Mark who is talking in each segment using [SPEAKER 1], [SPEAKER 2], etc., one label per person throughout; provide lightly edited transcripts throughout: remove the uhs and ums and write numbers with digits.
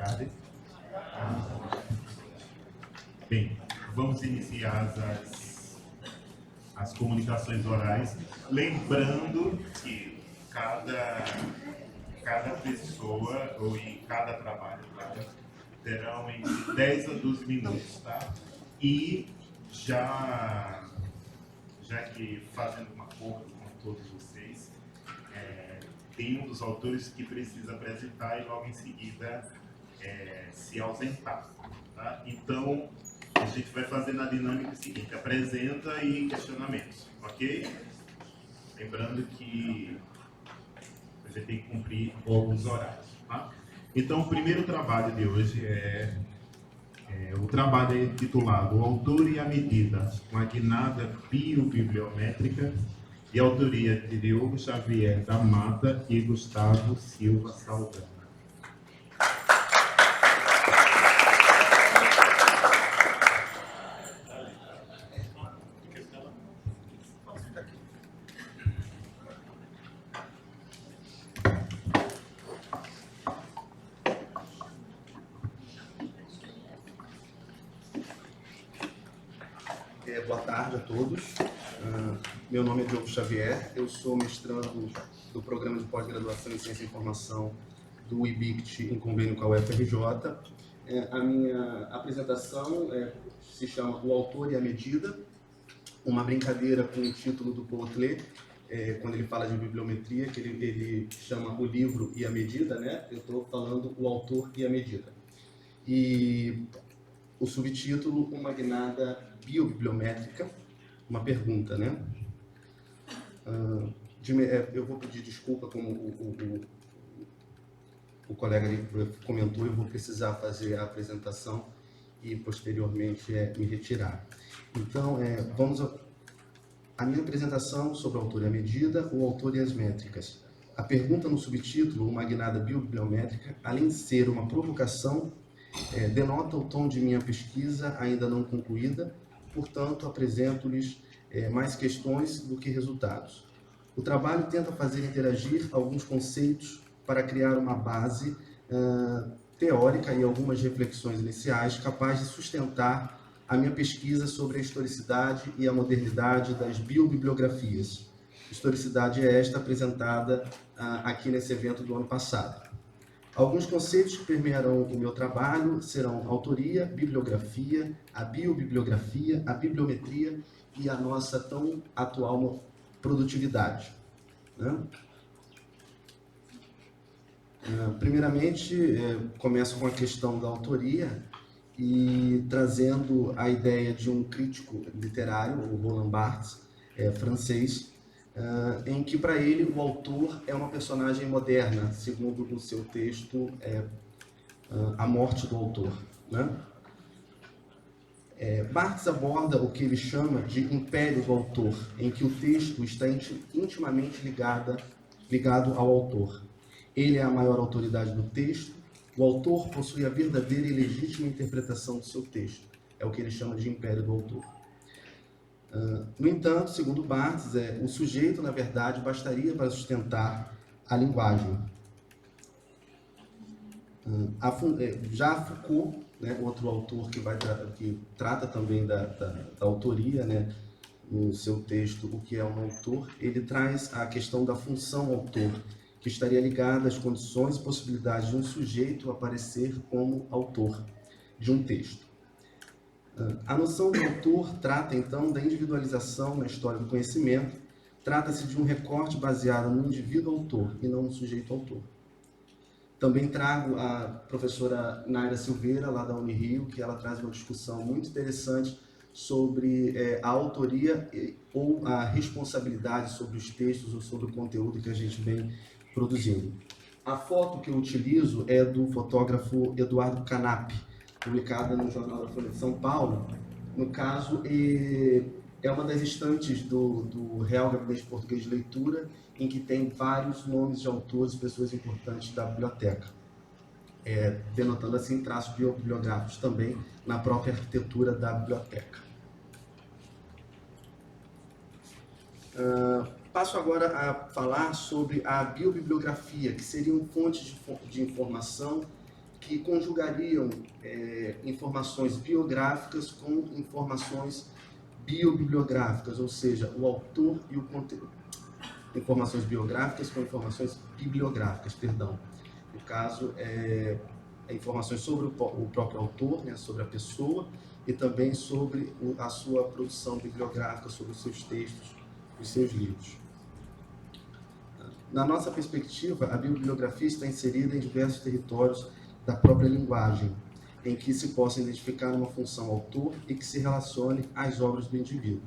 [SPEAKER 1] tarde. Bem, vamos iniciar as comunicações orais, lembrando que cada pessoa ou em cada trabalho terão entre 10 a 12 minutos, tá? E já que fazendo um acordo com todos vocês, tem um dos autores que precisa apresentar e logo em seguida se ausentar, tá? Então, a gente vai fazer na dinâmica seguinte: apresenta e questionamentos, ok? Lembrando que a gente tem que cumprir os horários, tá? Então, o primeiro trabalho de hoje o trabalho é intitulado O Autor e a Medida, uma guinada biobibliométrica, de autoria de Diogo Xavier da Mata e Gustavo Silva Saldanha.
[SPEAKER 2] Boa tarde a todos. Meu nome é Diogo Xavier, eu sou mestrando do Programa de Pós-Graduação em Ciência e Informação do IBICT em convênio com a UFRJ. A minha apresentação se chama O Autor e a Medida, uma brincadeira com o título do Baudelaire, quando ele fala de bibliometria, que ele chama o livro e a medida, né? Eu estou falando o autor e a medida. E o subtítulo, uma guinada biobibliométrica, uma pergunta, né? Eu vou pedir desculpa, como o colega ali comentou, eu vou precisar fazer a apresentação e posteriormente me retirar. Então, vamos a minha apresentação sobre o autor e a medida, o autor e as métricas. A pergunta no subtítulo, uma guinada biobibliométrica, além de ser uma provocação, denota o tom de minha pesquisa ainda não concluída, portanto, apresento-lhes mais questões do que resultados. O trabalho tenta fazer interagir alguns conceitos para criar uma base teórica e algumas reflexões iniciais capazes de sustentar a minha pesquisa sobre a historicidade e a modernidade das biobibliografias. Historicidade é esta apresentada aqui nesse evento do ano passado. Alguns conceitos que permearão o meu trabalho serão autoria, bibliografia, a biobibliografia, a bibliometria e a nossa tão atual produtividade, né? Primeiramente, começo com a questão da autoria e trazendo a ideia de um crítico literário, o Roland Barthes, francês, em que para ele o autor é uma personagem moderna, segundo o seu texto A Morte do Autor, né? Barthes aborda o que ele chama de império do autor, em que o texto está intimamente ligado ao autor. Ele é a maior autoridade do texto, o autor possui a verdadeira e legítima interpretação do seu texto. É o que ele chama de império do autor. No entanto, segundo Barthes, o sujeito, na verdade, bastaria para sustentar a linguagem. Já Foucault, né, outro autor que trata também da autoria, né, no seu texto O que é um autor, ele traz a questão da função autor, que estaria ligada às condições e possibilidades de um sujeito aparecer como autor de um texto. A noção do autor trata, então, da individualização na história do conhecimento. Trata-se de um recorte baseado no indivíduo autor e não no sujeito autor. Também trago a professora Naira Silveira, lá da Unirio, que ela traz uma discussão muito interessante sobre a autoria ou a responsabilidade sobre os textos ou sobre o conteúdo que a gente vem produzindo. A foto que eu utilizo é do fotógrafo Eduardo Canap, publicada no Jornal da Folha de São Paulo. No caso, é uma das estantes do Real Gabinete Português de Leitura, em que tem vários nomes de autores e pessoas importantes da biblioteca, denotando assim traços bibliográficos também na própria arquitetura da biblioteca. Passo agora a falar sobre a biobibliografia, que seriam fontes de informação que conjugariam informações biográficas com informações biobibliográficas, ou seja, o autor e o conteúdo. Informações biográficas com informações bibliográficas, perdão. No caso, informações sobre o próprio autor, né, sobre a pessoa, e também sobre a sua produção bibliográfica, sobre os seus textos, os seus livros. Na nossa perspectiva, a bibliografia está inserida em diversos territórios da própria linguagem, em que se possa identificar uma função autor e que se relacione às obras do indivíduo.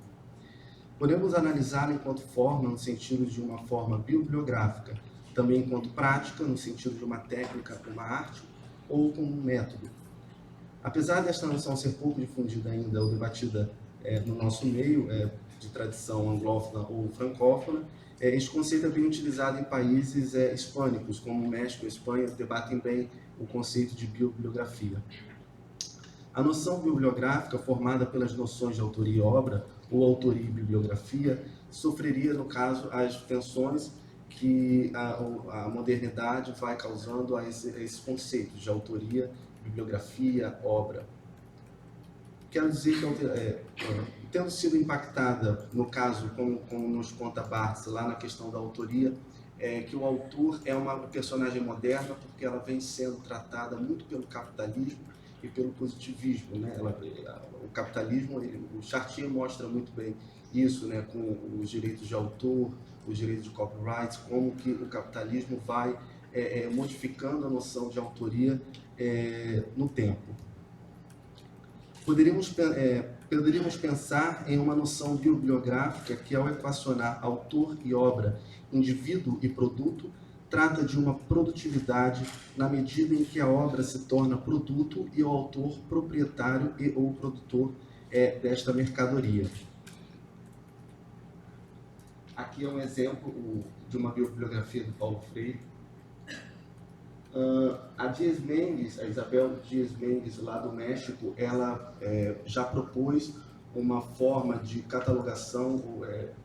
[SPEAKER 2] Podemos analisá-la enquanto forma, no sentido de uma forma bibliográfica, também enquanto prática, no sentido de uma técnica, uma arte, ou como um método. Apesar desta noção ser pouco difundida ainda ou debatida no nosso meio, de tradição anglófona ou francófona, este conceito é bem utilizado em países hispânicos, como o México e a Espanha, debatem bem o conceito de bibliografia. A noção bibliográfica, formada pelas noções de autoria e obra, ou autoria e bibliografia, sofreria, no caso, as tensões que a modernidade vai causando a esses conceitos de autoria, bibliografia, obra. Quero dizer que, tendo sido impactada, no caso, como nos conta Barthes, lá na questão da autoria, que o autor é uma personagem moderna porque ela vem sendo tratada muito pelo capitalismo e pelo positivismo, né? O capitalismo, o Chartier mostra muito bem isso, né? Com os direitos de autor, os direitos de copyright, como que o capitalismo vai modificando a noção de autoria no tempo. Poderíamos pensar em uma noção bibliográfica que, ao equacionar autor e obra, indivíduo e produto, trata de uma produtividade na medida em que a obra se torna produto e o autor proprietário e ou produtor desta mercadoria. Aqui é um exemplo de uma bibliografia do Paulo Freire. A Dias Mendes, a Isabel Dias Mendes, lá do México, ela já propôs uma forma de catalogação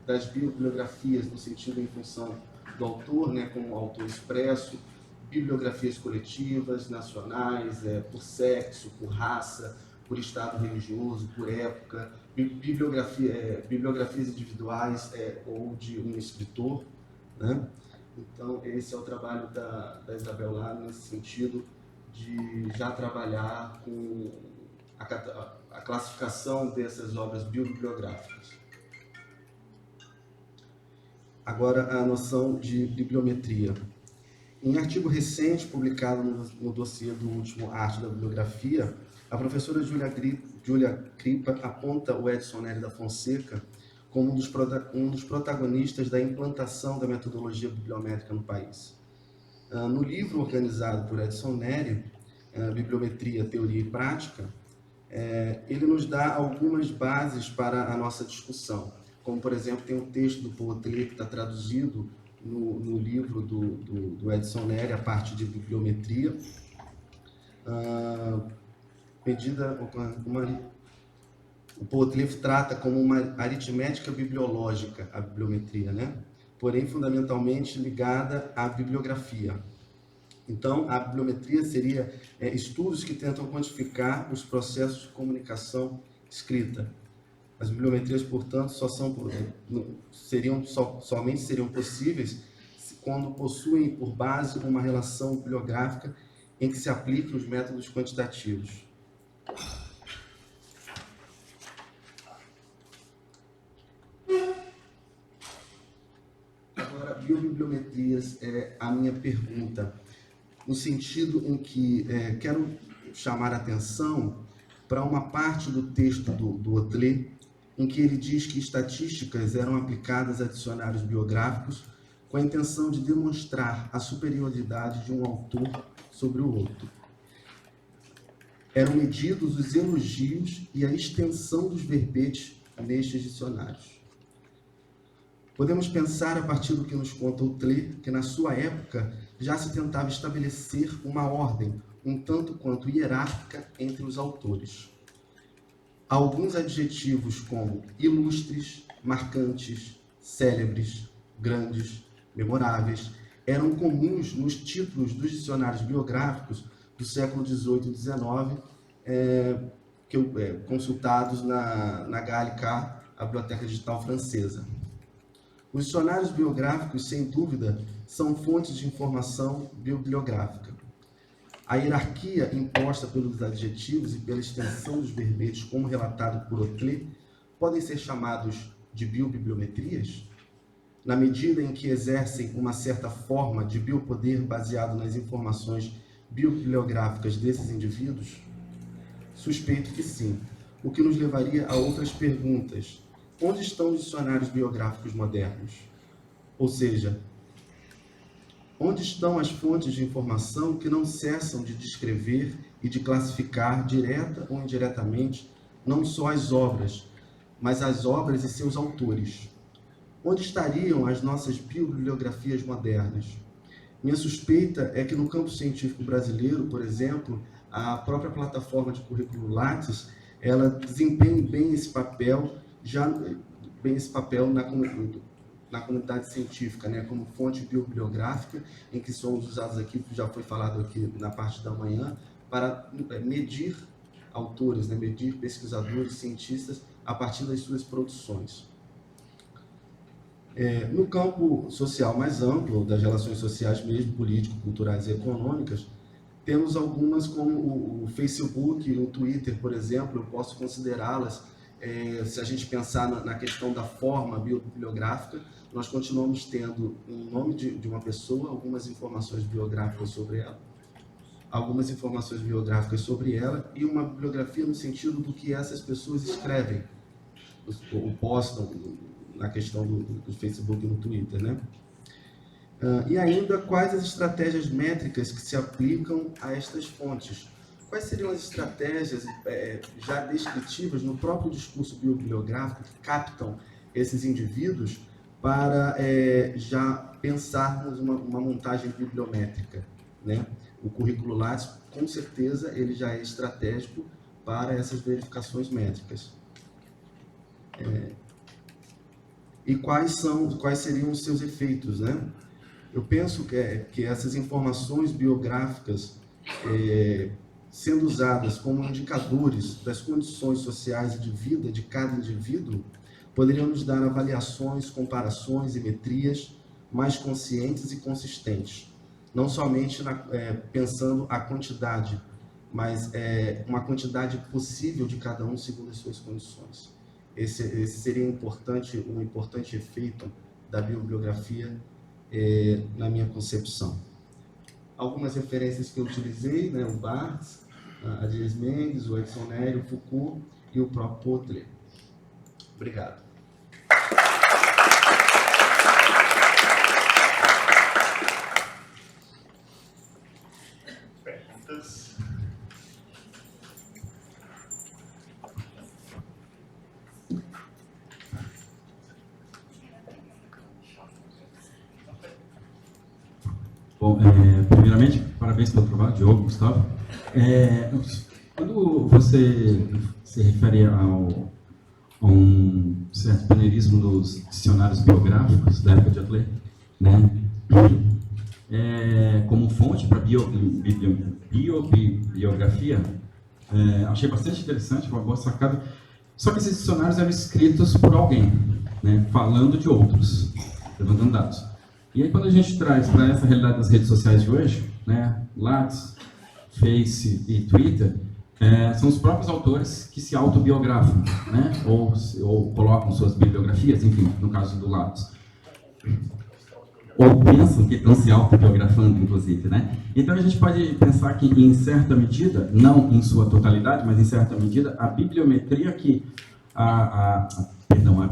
[SPEAKER 2] das bibliografias, no sentido em função do autor, né, como autor expresso, bibliografias coletivas, nacionais, por sexo, por raça, por estado religioso, por época, bibliografias individuais ou de um escritor, né? Então, esse é o trabalho da Isabel lá, nesse sentido de já trabalhar com a classificação dessas obras bibliográficas. Agora, a noção de bibliometria. Em artigo recente, publicado no dossiê do último Arte da Bibliografia, a professora Júlia Cripa aponta o Edson Nery da Fonseca como um dos protagonistas da implantação da metodologia bibliométrica no país. No livro organizado por Edson Nery, Bibliometria, Teoria e Prática, ele nos dá algumas bases para a nossa discussão. Como, por exemplo, tem um texto do Poetler que está traduzido no livro do Edson Nery, a parte de bibliometria, o Poetler trata como uma aritmética bibliológica a bibliometria, né? Porém fundamentalmente ligada à bibliografia. Então, a bibliometria seria estudos que tentam quantificar os processos de comunicação escrita. As bibliometrias, portanto, somente seriam possíveis quando possuem por base uma relação bibliográfica em que se apliquem os métodos quantitativos. Agora, biobibliometrias é a minha pergunta, no sentido em que quero chamar a atenção para uma parte do texto do Otlet, em que ele diz que estatísticas eram aplicadas a dicionários biográficos com a intenção de demonstrar a superioridade de um autor sobre o outro. Eram medidos os elogios e a extensão dos verbetes nestes dicionários. Podemos pensar, a partir do que nos conta Otlet, que na sua época já se tentava estabelecer uma ordem, um tanto quanto hierárquica, entre os autores. Alguns adjetivos como ilustres, marcantes, célebres, grandes, memoráveis, eram comuns nos títulos dos dicionários biográficos do século XVIII e XIX, consultados na GALK, a Biblioteca Digital Francesa. Os dicionários biográficos, sem dúvida, são fontes de informação bibliográfica. A hierarquia imposta pelos adjetivos e pela extensão dos verbetes, como relatado por Otlé, podem ser chamados de biobibliometrias, na medida em que exercem uma certa forma de biopoder baseado nas informações biobibliográficas desses indivíduos? Suspeito que sim, o que nos levaria a outras perguntas. Onde estão os dicionários biográficos modernos? Ou seja, onde estão as fontes de informação que não cessam de descrever e de classificar, direta ou indiretamente, não só as obras, mas as obras e seus autores? Onde estariam as nossas biobibliografias modernas? Minha suspeita é que no campo científico brasileiro, por exemplo, a própria plataforma de currículo Lattes, ela desempenha bem esse papel, na comunidade científica, né, como fonte biobibliográfica, em que somos usados aqui, já foi falado aqui na parte da manhã, para medir autores, né, medir pesquisadores, cientistas, a partir das suas produções. No campo social mais amplo, das relações sociais mesmo, político, culturais e econômicas, temos algumas como o Facebook, o Twitter, por exemplo, eu posso considerá-las, se a gente pensar na questão da forma biobibliográfica, nós continuamos tendo um nome de uma pessoa, algumas informações biográficas sobre ela, e uma bibliografia no sentido do que essas pessoas escrevem, ou postam na questão do Facebook e no Twitter, né? E ainda, quais as estratégias métricas que se aplicam a estas fontes? Quais seriam as estratégias já descritivas no próprio discurso biobibliográfico que captam esses indivíduos para já pensarmos uma montagem bibliométrica, né? O currículo Lattes, com certeza, ele já é estratégico para essas verificações métricas. E quais seriam os seus efeitos, né? Eu penso que essas informações biográficas, sendo usadas como indicadores das condições sociais e de vida de cada indivíduo, poderiam nos dar avaliações, comparações e metrias mais conscientes e consistentes. Não somente pensando a quantidade, mas uma quantidade possível de cada um segundo as suas condições. Esse seria um importante efeito da bibliografia na minha concepção. Algumas referências que eu utilizei, né, o Barthes, a Dias Mendes, o Edson Nery, o Foucault e o próprio Otlé. Obrigado.
[SPEAKER 1] Perguntas?
[SPEAKER 3] Bom, primeiramente, parabéns pelo trabalho, Diogo, Gustavo. Quando você se refere a um certo pioneirismo dos dicionários biográficos da época de Otlé, né, como fonte para biobibliografia, achei bastante interessante, uma boa sacada. Só que esses dicionários eram escritos por alguém, né, falando de outros, levantando dados. E aí, quando a gente traz para essa realidade das redes sociais de hoje, né, Lattes, Face e Twitter, são os próprios autores que se autobiografam, né, ou colocam suas bibliografias, enfim, no caso do Lattes. Ou pensam que estão se autobiografando, inclusive, né? Então, a gente pode pensar que, em certa medida, não em sua totalidade, mas em certa medida, a bibliometria que a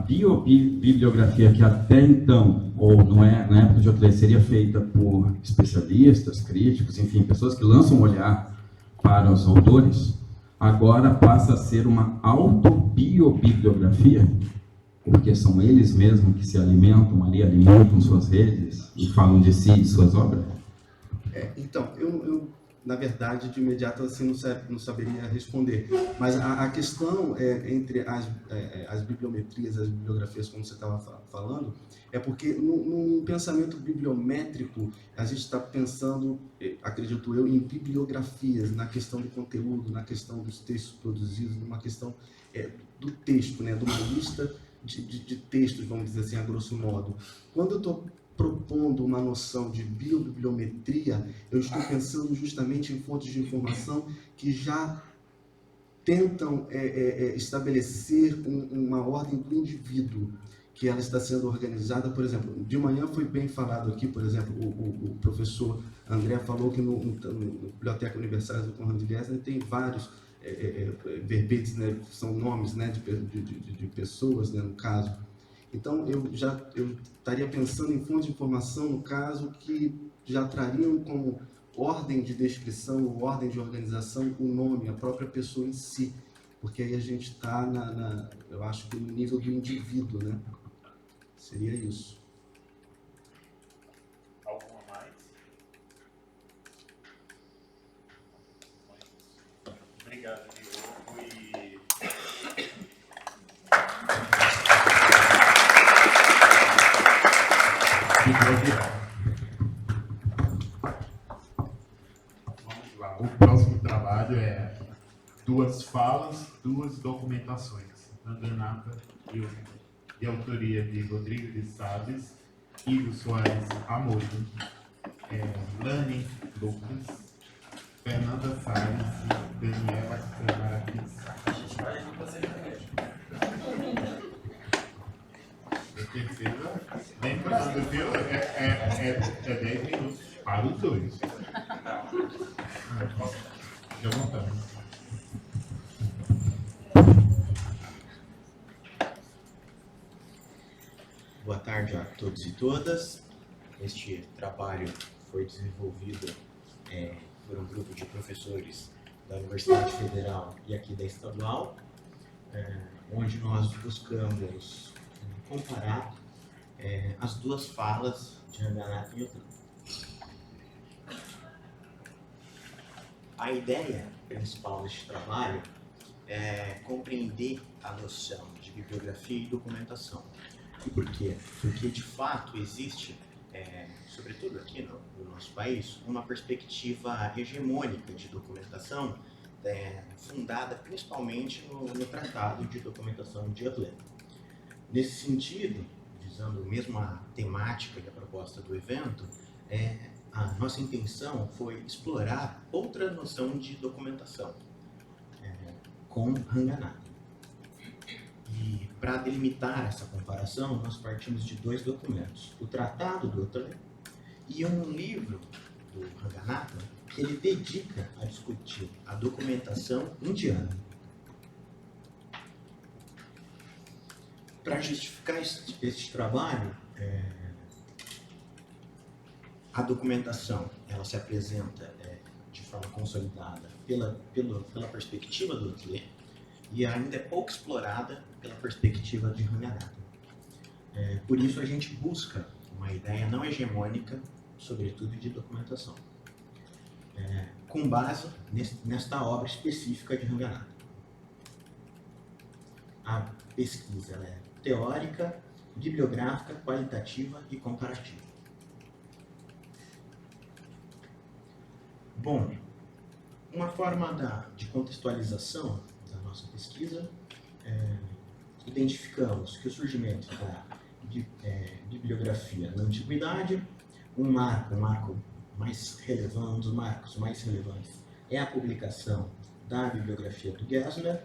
[SPEAKER 3] biobibliografia que até então, ou na época de Otlé, seria feita por especialistas, críticos, enfim, pessoas que lançam um olhar para os autores, agora passa a ser uma autobiobibliografia, porque são eles mesmos que se alimentam ali, alimentam suas redes e falam de si e de suas obras?
[SPEAKER 2] Então, eu na verdade, de imediato assim não saberia responder. Mas a questão entre as bibliometrias, as bibliografias, como você estava falando, é porque num pensamento bibliométrico, a gente está pensando, acredito eu, em bibliografias, na questão do conteúdo, na questão dos textos produzidos, numa questão do texto, né, de uma lista de textos, vamos dizer assim, a grosso modo. Quando eu estou propondo uma noção de biobibliometria, eu estou pensando justamente em fontes de informação que já tentam estabelecer uma ordem do indivíduo, que ela está sendo organizada. Por exemplo, de manhã foi bem falado aqui, por exemplo, o professor André falou que no Biblioteca Universitária do Conrad Gessner tem vários verbetes, né, são nomes, né, de pessoas, né, no caso. Então, eu estaria pensando em fontes de informação, no caso, que já trariam como ordem de descrição, ou ordem de organização, o nome, a própria pessoa em si. Porque aí a gente está, eu acho que no nível do indivíduo, né? Seria isso.
[SPEAKER 1] Alguma mais? Obrigado, Diogo. E... Vamos lá. O próximo trabalho é 2 falas, 2 documentações. Ranganatha de autoria de Rodrigo de Sales, Igor Soares Amorim, Lani Lucas, Fernanda Salles e Daniela Camaraquis. Lembrando, viu? É 10 minutos para os 2. Já voltamos.
[SPEAKER 4] Boa tarde a todos e todas. Este trabalho foi desenvolvido por um grupo de professores da Universidade Federal e aqui da Estadual, onde nós buscamos comparar as 2 falas de Ranganatha e Othran. A ideia principal deste trabalho é compreender a noção de bibliografia e documentação. E por quê? Porque, de fato, existe, sobretudo aqui no nosso país, uma perspectiva hegemônica de documentação fundada principalmente no Tratado de Documentação de Othran. Nesse sentido, visando mesmo a temática e a proposta do evento, a nossa intenção foi explorar outra noção de documentação, com Ranganatha. E para delimitar essa comparação, nós partimos de 2 documentos: o Tratado do Othran e um livro do Ranganatha que ele dedica a discutir a documentação indiana. Para justificar este trabalho, a documentação ela se apresenta de forma consolidada pela perspectiva do Othran e ainda é pouco explorada pela perspectiva de Ranganatha. Por isso a gente busca uma ideia não hegemônica, sobretudo de documentação, com base nesta obra específica de Ranganatha. A pesquisa ela é teórica, bibliográfica, qualitativa e comparativa. Bom, uma forma de contextualização da nossa pesquisa, identificamos que o surgimento da bibliografia na antiguidade, um marco mais relevante, um dos marcos mais relevantes é a publicação da bibliografia do Gessner.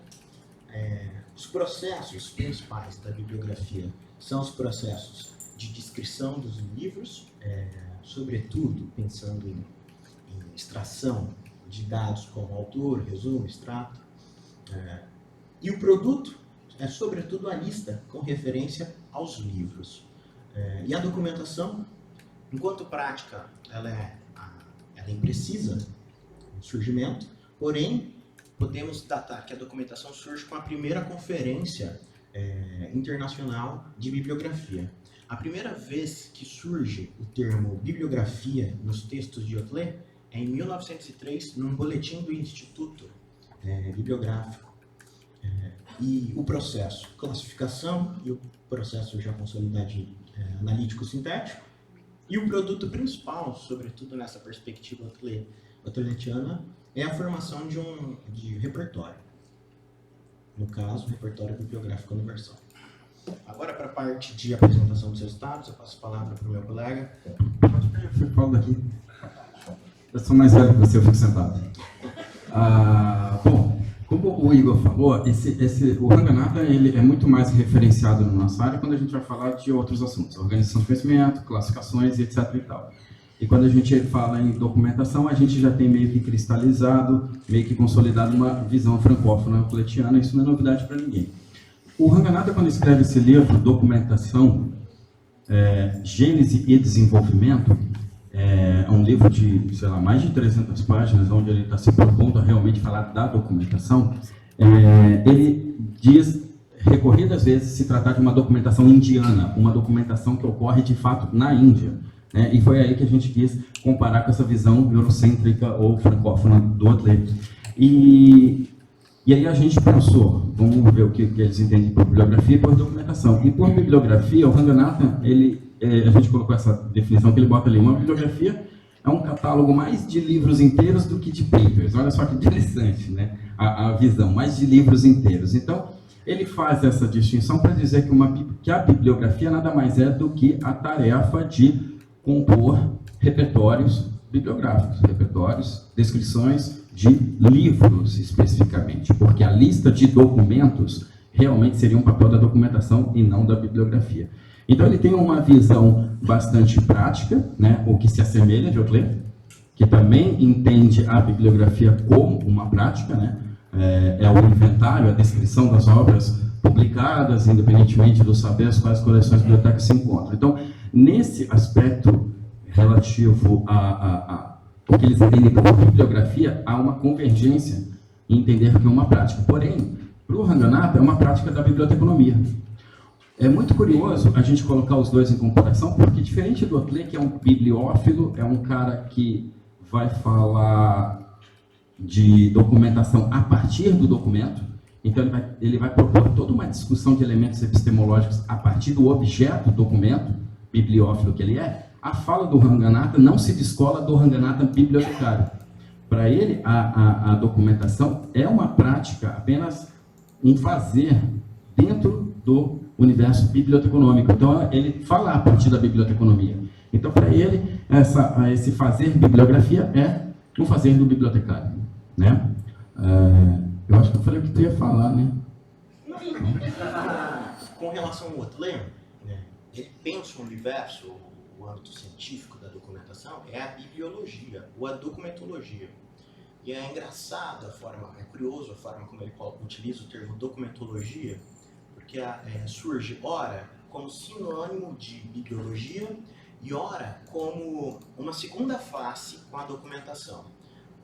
[SPEAKER 4] Os processos principais da bibliografia são os processos de descrição dos livros, sobretudo pensando em extração de dados como autor, resumo, extrato. E o produto é, sobretudo, a lista com referência aos livros. E a documentação, enquanto prática, ela é imprecisa no surgimento, porém, podemos datar que a documentação surge com a primeira conferência internacional de bibliografia. A primeira vez que surge o termo bibliografia nos textos de Othran em 1903 num boletim do Instituto Bibliográfico. E o processo classificação e o processo já com qualidade analítico-sintético, e o produto principal, sobretudo nessa perspectiva atletiana, é a formação de repertório. No caso, repertório bibliográfico universal. Agora, para a parte de apresentação dos resultados, eu passo a palavra para o meu colega.
[SPEAKER 3] Eu falo daqui. Eu sou mais velho que você, eu fico sentado. Bom, como o Igor falou, o Ranganatha ele é muito mais referenciado na nossa área quando a gente vai falar de outros assuntos, organização de conhecimento, classificações, etc. e tal. E quando a gente fala em documentação, a gente já tem meio que cristalizado, meio que consolidado uma visão francófona atletiana, isso não é novidade para ninguém. O Ranganatha, quando escreve esse livro, Documentação, Gênese e Desenvolvimento, é um livro de, sei lá, mais de 300 páginas, onde ele está se propondo a realmente falar da documentação. Ele diz, recorridas vezes, se tratar de uma documentação indiana, uma documentação que ocorre de fato na Índia. E foi aí que a gente quis comparar com essa visão eurocêntrica ou francófona do Atleti. E aí a gente pensou, vamos ver o que eles entendem por bibliografia e por documentação. E por bibliografia, o Ranganatha, a gente colocou essa definição que ele bota ali. Uma bibliografia é um catálogo mais de livros inteiros do que de papers. Olha só que interessante, né? A visão, mais de livros inteiros. Então, ele faz essa distinção para dizer que a bibliografia nada mais é do que a tarefa de compor repertórios bibliográficos, repertórios, descrições de livros especificamente, porque a lista de documentos realmente seria um papel da documentação e não da bibliografia. Então ele tem uma visão bastante prática, né, o que se assemelha de Autler, que também entende a bibliografia como uma prática, né, é o inventário, a descrição das obras publicadas, independentemente do saber as quais coleções bibliotecas se encontram. Então, nesse aspecto relativo a o que eles entendem por bibliografia, há uma convergência em entender que é uma prática. Porém, para o Ranganatha, é uma prática da biblioteconomia. É muito curioso a gente colocar os dois em comparação, porque diferente do Autler, que é um bibliófilo, é um cara que vai falar de documentação a partir do documento, então ele vai propor toda uma discussão de elementos epistemológicos a partir do objeto documento, bibliófilo que ele é. A fala do Ranganatha não se descola do Ranganatha bibliotecário. Para ele, a documentação é uma prática, apenas um fazer dentro do universo biblioteconômico. Então, ele fala a partir da biblioteconomia. Então, para ele, esse fazer bibliografia é um fazer do bibliotecário. Né? Eu acho que eu falei o que tu ia falar, né?
[SPEAKER 4] Com relação ao Autler, né, ele pensa o universo, o âmbito científico da documentação, é a bibliologia, ou a documentologia. E é engraçado é curioso a forma como ele utiliza o termo documentologia, porque surge, ora, como sinônimo de bibliologia e ora como uma segunda face com a documentação.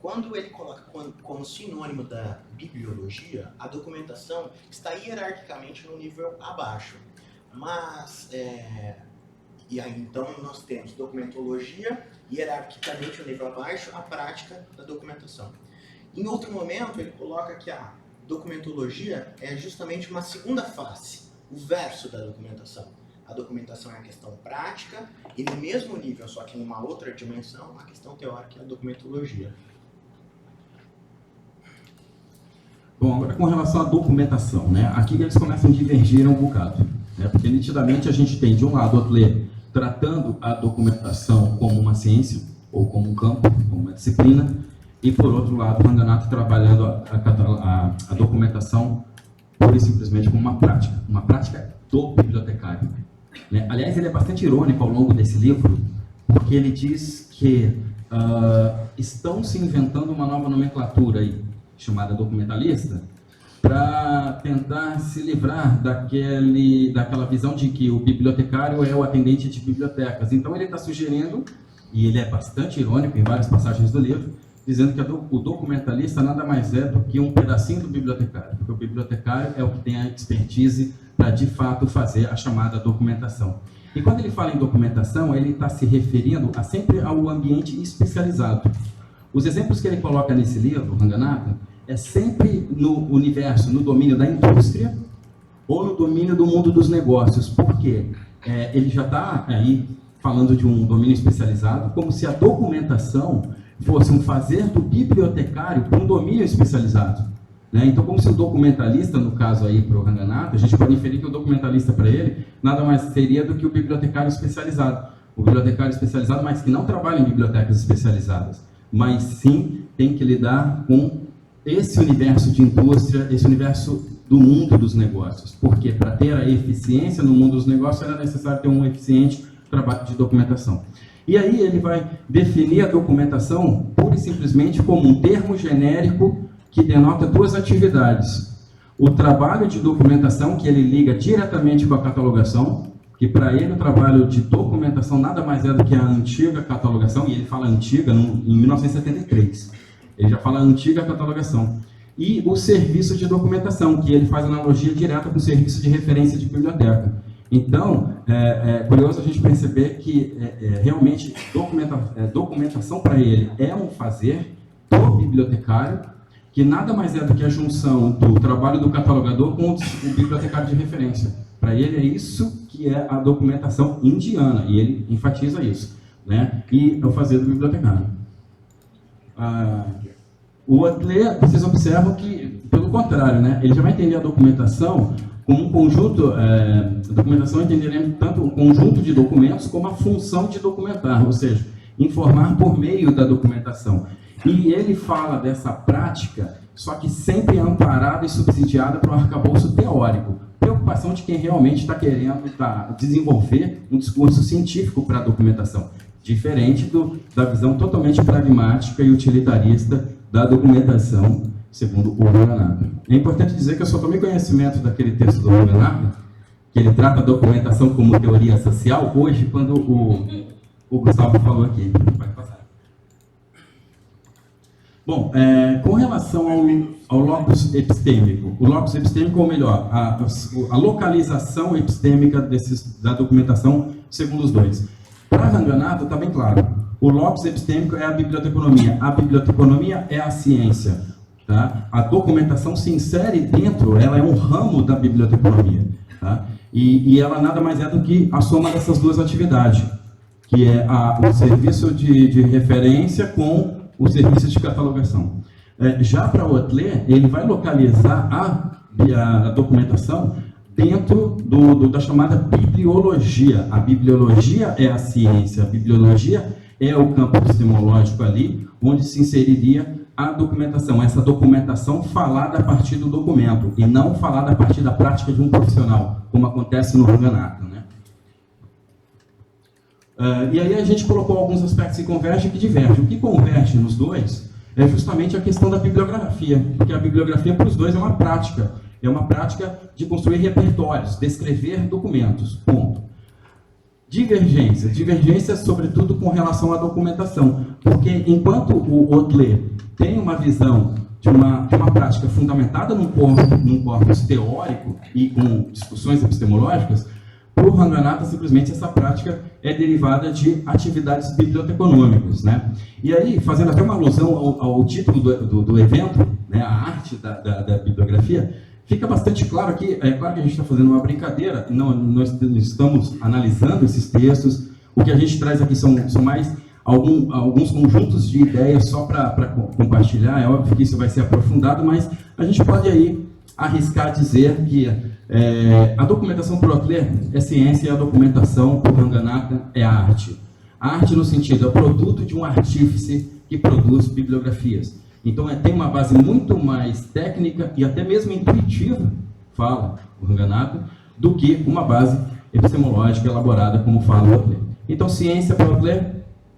[SPEAKER 4] Quando ele coloca como sinônimo da bibliologia, a documentação está hierarquicamente no nível abaixo. Mas, e aí então nós temos documentologia, hierarquicamente no nível abaixo, a prática da documentação. Em outro momento, ele coloca que a documentologia é justamente uma segunda face, o verso da documentação. A documentação é a questão prática, e no mesmo nível, só que numa outra dimensão, a questão teórica é a documentologia.
[SPEAKER 3] Bom, agora com relação à documentação, né? Aqui eles começam a divergir um bocado, né? Porque nitidamente a gente tem, de um lado, o Autler tratando a documentação como uma ciência, ou como um campo, como uma disciplina, e por outro lado, o Ranganatha trabalhando a documentação pura e simplesmente como uma prática do bibliotecário. Né? Aliás, ele é bastante irônico ao longo desse livro, porque ele diz que estão se inventando uma nova nomenclatura aí, chamada documentalista, para tentar se livrar daquela visão de que o bibliotecário é o atendente de bibliotecas. Então ele está sugerindo, e ele é bastante irônico em várias passagens do livro, dizendo que o documentalista nada mais é do que um pedacinho do bibliotecário, porque o bibliotecário é o que tem a expertise para de fato fazer a chamada documentação. E quando ele fala em documentação, ele está se referindo sempre ao ambiente especializado. Os exemplos que ele coloca nesse livro, Ranganatha, é sempre no universo, no domínio da indústria ou no domínio do mundo dos negócios. Por quê? Ele já está aí falando de um domínio especializado, como se a documentação fosse um fazer do bibliotecário para um domínio especializado. Né? Então, como se o documentalista, no caso aí para o Ranganatha, a gente pode inferir que o documentalista para ele nada mais seria do que o bibliotecário especializado. O bibliotecário especializado, mas que não trabalha em bibliotecas especializadas, mas sim tem que lidar com esse universo de indústria, esse universo do mundo dos negócios. Porque para ter a eficiência no mundo dos negócios era necessário ter um eficiente trabalho de documentação. E aí ele vai definir a documentação pura e simplesmente como um termo genérico que denota duas atividades. O trabalho de documentação, que ele liga diretamente com a catalogação, que para ele o trabalho de documentação nada mais é do que a antiga catalogação, e ele fala antiga em 1973. Ele já fala antiga catalogação. E o serviço de documentação, que ele faz analogia direta com o serviço de referência de biblioteca. Então, é curioso a gente perceber que realmente documentação para ele é um fazer do bibliotecário, que nada mais é do que a junção do trabalho do catalogador com o bibliotecário de referência. Para ele é isso que é a documentação indiana, e ele enfatiza isso, né? E é o fazer do bibliotecário. O Watley, vocês observam que, pelo contrário, né? Ele já vai entender a documentação como um conjunto, a documentação entenderemos tanto um conjunto de documentos como a função de documentar, ou seja, informar por meio da documentação. E ele fala dessa prática, só que sempre amparada e subsidiada por um arcabouço teórico. Preocupação de quem realmente está querendo desenvolver um discurso científico para a documentação, diferente da visão totalmente pragmática e utilitarista da documentação, segundo o Ranganatha. É importante dizer que eu só tomei conhecimento daquele texto do Ranganatha, que ele trata a documentação como teoria social, hoje, quando o Gustavo falou aqui. Pode passar. Bom, com relação ao locus epistêmico, o locus epistêmico, ou melhor, a localização epistêmica da documentação, segundo os dois. Para Ranganatha, está bem claro, o locus epistêmico é a biblioteconomia. A biblioteconomia é a ciência. Tá? A documentação se insere dentro, ela é um ramo da biblioteconomia. Tá? E ela nada mais é do que a soma dessas duas atividades, que é o serviço de referência com o serviço de catalogação. Já para o Watley, ele vai localizar a documentação dentro da chamada bibliologia. A bibliologia é a ciência, a bibliologia é o campo epistemológico ali, onde se inseriria a documentação, essa documentação falada a partir do documento, e não falada a partir da prática de um profissional, como acontece no Ranganatha, né? E aí a gente colocou alguns aspectos que convergem e que divergem. O que converge nos dois é justamente a questão da bibliografia, porque a bibliografia para os dois é uma prática de construir repertórios, descrever documentos, ponto. Divergência sobretudo com relação à documentação, porque enquanto o Watley tem uma visão de uma prática fundamentada num corpus teórico e com discussões epistemológicas, para o Ranganatha, simplesmente, essa prática é derivada de atividades biblioteconômicas, né? E aí, fazendo até uma alusão ao título do evento, né, a arte da bibliografia, fica bastante claro aqui, é claro que a gente está fazendo uma brincadeira, nós estamos analisando esses textos, o que a gente traz aqui são mais alguns conjuntos de ideias só para compartilhar, é óbvio que isso vai ser aprofundado, mas a gente pode aí arriscar dizer que a documentação para o Watley é ciência e a documentação para o Ranganatha é arte. A arte no sentido, é o produto de um artífice que produz bibliografias. Então tem uma base muito mais técnica e até mesmo intuitiva, fala o Ranganatha, do que uma base epistemológica elaborada como fala o Watley. Então ciência para o Watley,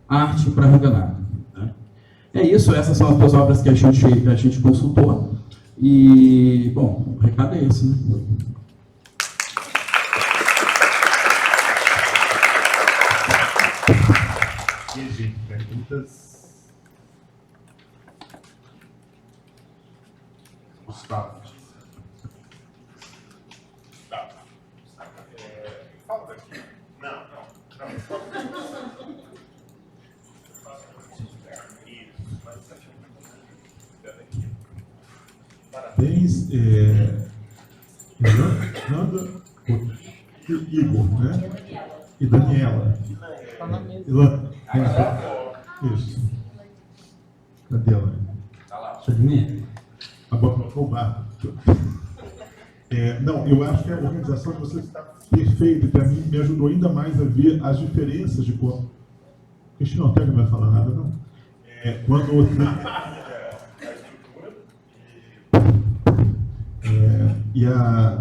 [SPEAKER 3] arte para Ranganatha. Né? É isso, essas são as duas obras que a gente consultou. E, bom, o recado é esse, né?
[SPEAKER 1] E, gente, perguntas? Gustavo. Fala daqui. Não. Isso, mas
[SPEAKER 5] Parabéns, Nanda e Igor, né? E Daniela. Ilan. Isso. Cadê ela? Agora colocou o barco. Não, eu acho que a organização de vocês está perfeita e para mim me ajudou ainda mais a ver as diferenças de como. Cristina Ortega não vai falar nada, não? Quando a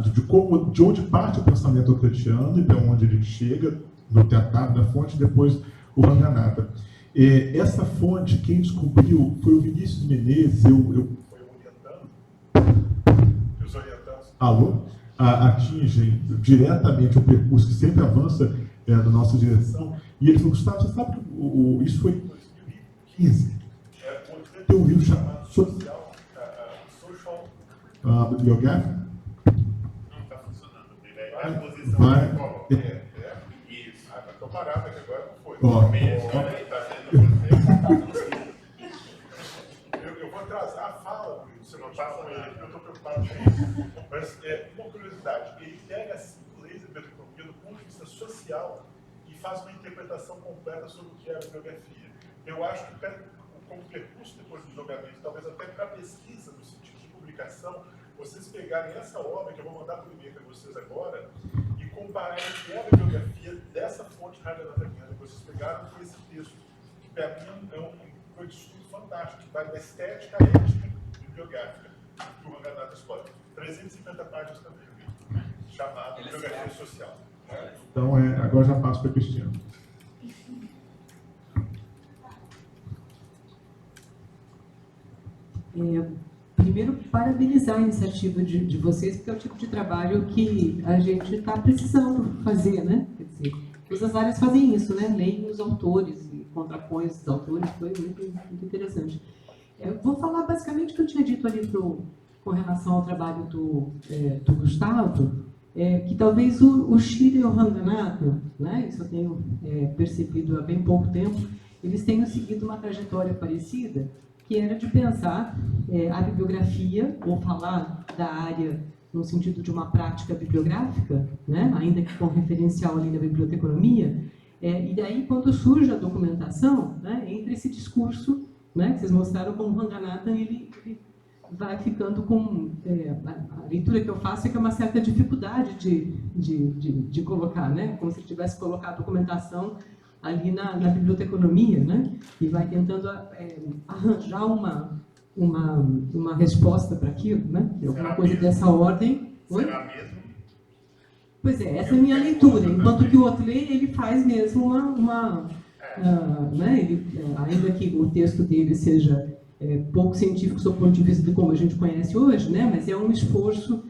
[SPEAKER 5] estrutura de onde parte o pensamento kantiano e para onde ele chega, no tratado da fonte, depois o Ranganatha. Essa fonte, quem descobriu foi o Vinícius Menezes, eu orientando, os orientantes, atingem diretamente o percurso que sempre avança na nossa direção, e ele falou, Gustavo, você sabe que isso foi em 2015, tem um livro chamado Social Bibliográfico.
[SPEAKER 1] Não está funcionando. Vai a posição
[SPEAKER 5] Vai.
[SPEAKER 1] que coloca. Isso. Estou parado aqui agora, não foi. Olha aí, está vendo você? Eu vou atrasar a fala, se não está com ele, eu estou preocupado com isso. Mas, uma curiosidade, ele pega as 5 leis da biblioteconomia do ponto de vista social e faz uma interpretação completa sobre o que é a bibliografia. Eu acho que, como percurso depois do julgamento, talvez até para a pesquisa, no sentido de publicação, vocês pegarem essa obra, que eu vou mandar por e-mail para vocês agora, e compararem o que é a bibliografia dessa fonte Ranganatha que vocês pegaram com esse texto, que para mim foi um estudo fantástico, que vai da estética à ética bibliográfica que o Ranganatha escolhe. 350 páginas também, chamado Bibliografia Social.
[SPEAKER 5] Então, agora já passo para a Cristina.
[SPEAKER 6] Primeiro, parabenizar a iniciativa de vocês, porque é o tipo de trabalho que a gente está precisando fazer, né? Quer dizer, todas as áreas fazem isso, né? Leem os autores e contrapõem os autores, foi muito interessante. Eu vou falar basicamente o que eu tinha dito ali com relação ao trabalho do Gustavo, que talvez o Shira e o Ranganatha, né? Isso eu tenho percebido há bem pouco tempo, eles tenham seguido uma trajetória parecida, que era de pensar a bibliografia, ou falar da área no sentido de uma prática bibliográfica, né, ainda que com referencial ali da biblioteconomia, e daí quando surge a documentação, né, entre esse discurso, né, que vocês mostraram como o Ranganatha, ele vai ficando com... a leitura que eu faço é que é uma certa dificuldade de colocar, né, como se ele tivesse colocado a documentação ali na biblioteconomia, né? E vai tentando arranjar uma resposta para aquilo, né? Alguma coisa dessa ordem.
[SPEAKER 1] Será mesmo?
[SPEAKER 6] Pois essa é a minha leitura. Enquanto que o Otley, ele faz mesmo né? Ainda que o texto dele seja pouco científico sob o ponto de vista de como a gente conhece hoje, né? Mas é um esforço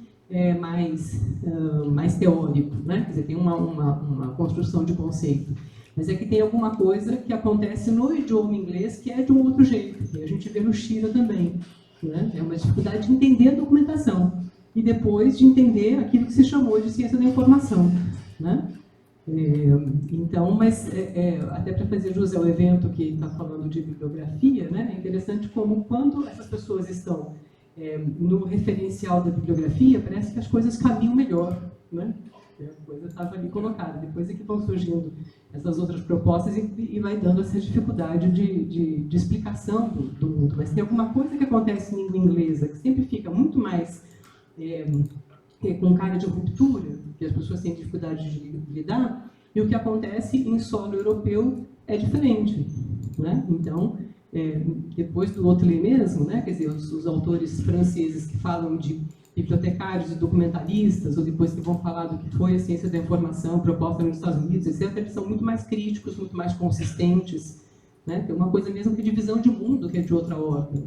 [SPEAKER 6] mais teórico, né? Quer dizer, tem uma construção de conceito. Mas é que tem alguma coisa que acontece no idioma inglês que é de um outro jeito. E a gente vê no Shira também. Né? É uma dificuldade de entender a documentação. E depois de entender aquilo que se chamou de ciência da informação. Né? Então, mas até para fazer jus ao evento que está falando de bibliografia, né? É interessante como quando essas pessoas estão no referencial da bibliografia, parece que as coisas caminham melhor. Né? A coisa estava ali colocada. Depois é que vão surgindo essas outras propostas e vai dando essa dificuldade de explicação do mundo. Mas tem alguma coisa que acontece em língua inglesa que sempre fica muito mais com cara de ruptura, que as pessoas têm dificuldade de lidar, e o que acontece em solo europeu é diferente. Né? Então, depois do Otley mesmo, né? Quer dizer, os autores franceses que falam de bibliotecários e documentalistas, ou depois que vão falar do que foi a ciência da informação proposta nos Estados Unidos, etc., eles são muito mais críticos, muito mais consistentes. Né? Tem uma coisa mesmo que de visão de mundo, que é de outra ordem.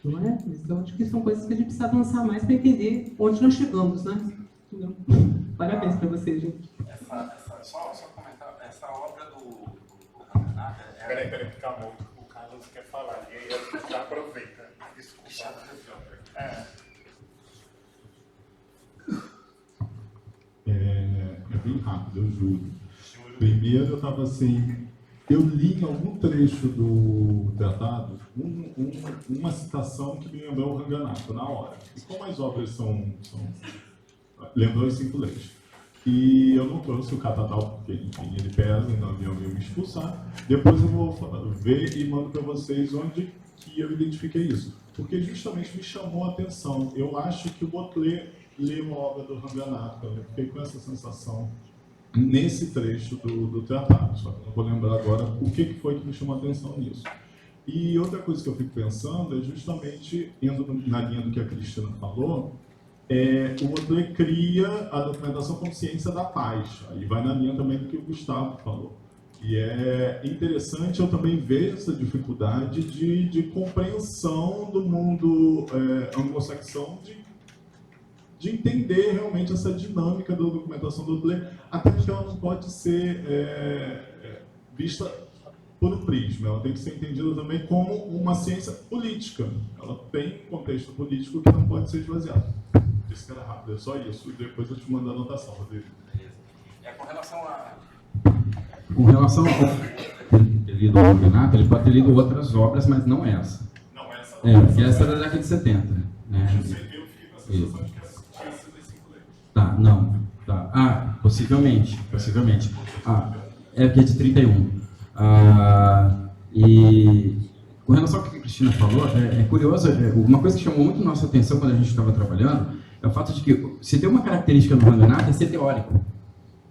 [SPEAKER 6] Não é? Então, acho que são coisas que a gente precisa avançar mais para entender onde nós chegamos. Né? Então, parabéns para você, gente.
[SPEAKER 7] Só comentar, essa obra do Ranganatha...
[SPEAKER 1] Peraí, calma, o Carlos quer falar, e aí a gente já aproveita. Desculpa.
[SPEAKER 5] É bem rápido, eu juro. Primeiro, eu estava sem eu li em algum trecho do tratado uma citação que me lembrou o Ranganatha na hora. E como as obras são lembrou as 5 leis. E eu não trouxe o catatal porque, enfim, ele pesa, então eu ia me expulsar. Depois eu vou ver e mando para vocês onde que eu identifiquei isso. Porque justamente me chamou a atenção. Eu acho que o Baudelaire leu a obra do Ranganatha. Eu fiquei com essa sensação nesse trecho do tratado. Só que eu não vou lembrar agora o que foi que me chamou a atenção nisso. E outra coisa que eu fico pensando é justamente, indo na linha do que a Cristina falou, o Baudelaire cria a documentação como ciência da paz. Aí vai na linha também do que o Gustavo falou. E é interessante eu também ver essa dificuldade de compreensão do mundo anglo-saxão, de entender realmente essa dinâmica da documentação do Baudelaire, até porque ela não pode ser vista por um prisma, ela tem que ser entendida também como uma ciência política. Ela tem um contexto político que não pode ser esvaziado. Isso que era rápido, é só isso. E depois eu te mando a anotação, Rodrigo.
[SPEAKER 7] Com relação a...
[SPEAKER 3] Com relação ao ter lido o Ranganatha, ele pode ter lido outras obras, mas não essa.
[SPEAKER 1] Não, essa
[SPEAKER 3] Porque essa é da década de 70. Né?
[SPEAKER 1] eu fiquei com a sensação de que essa tinha sido as 5 leis.
[SPEAKER 3] Tá, não. Tá. Ah, possivelmente. É que é de 31. E com relação ao que a Cristina falou, é curioso, uma coisa que chamou muito nossa atenção quando a gente estava trabalhando é o fato de que se tem uma característica no Ranganatha é ser teórico.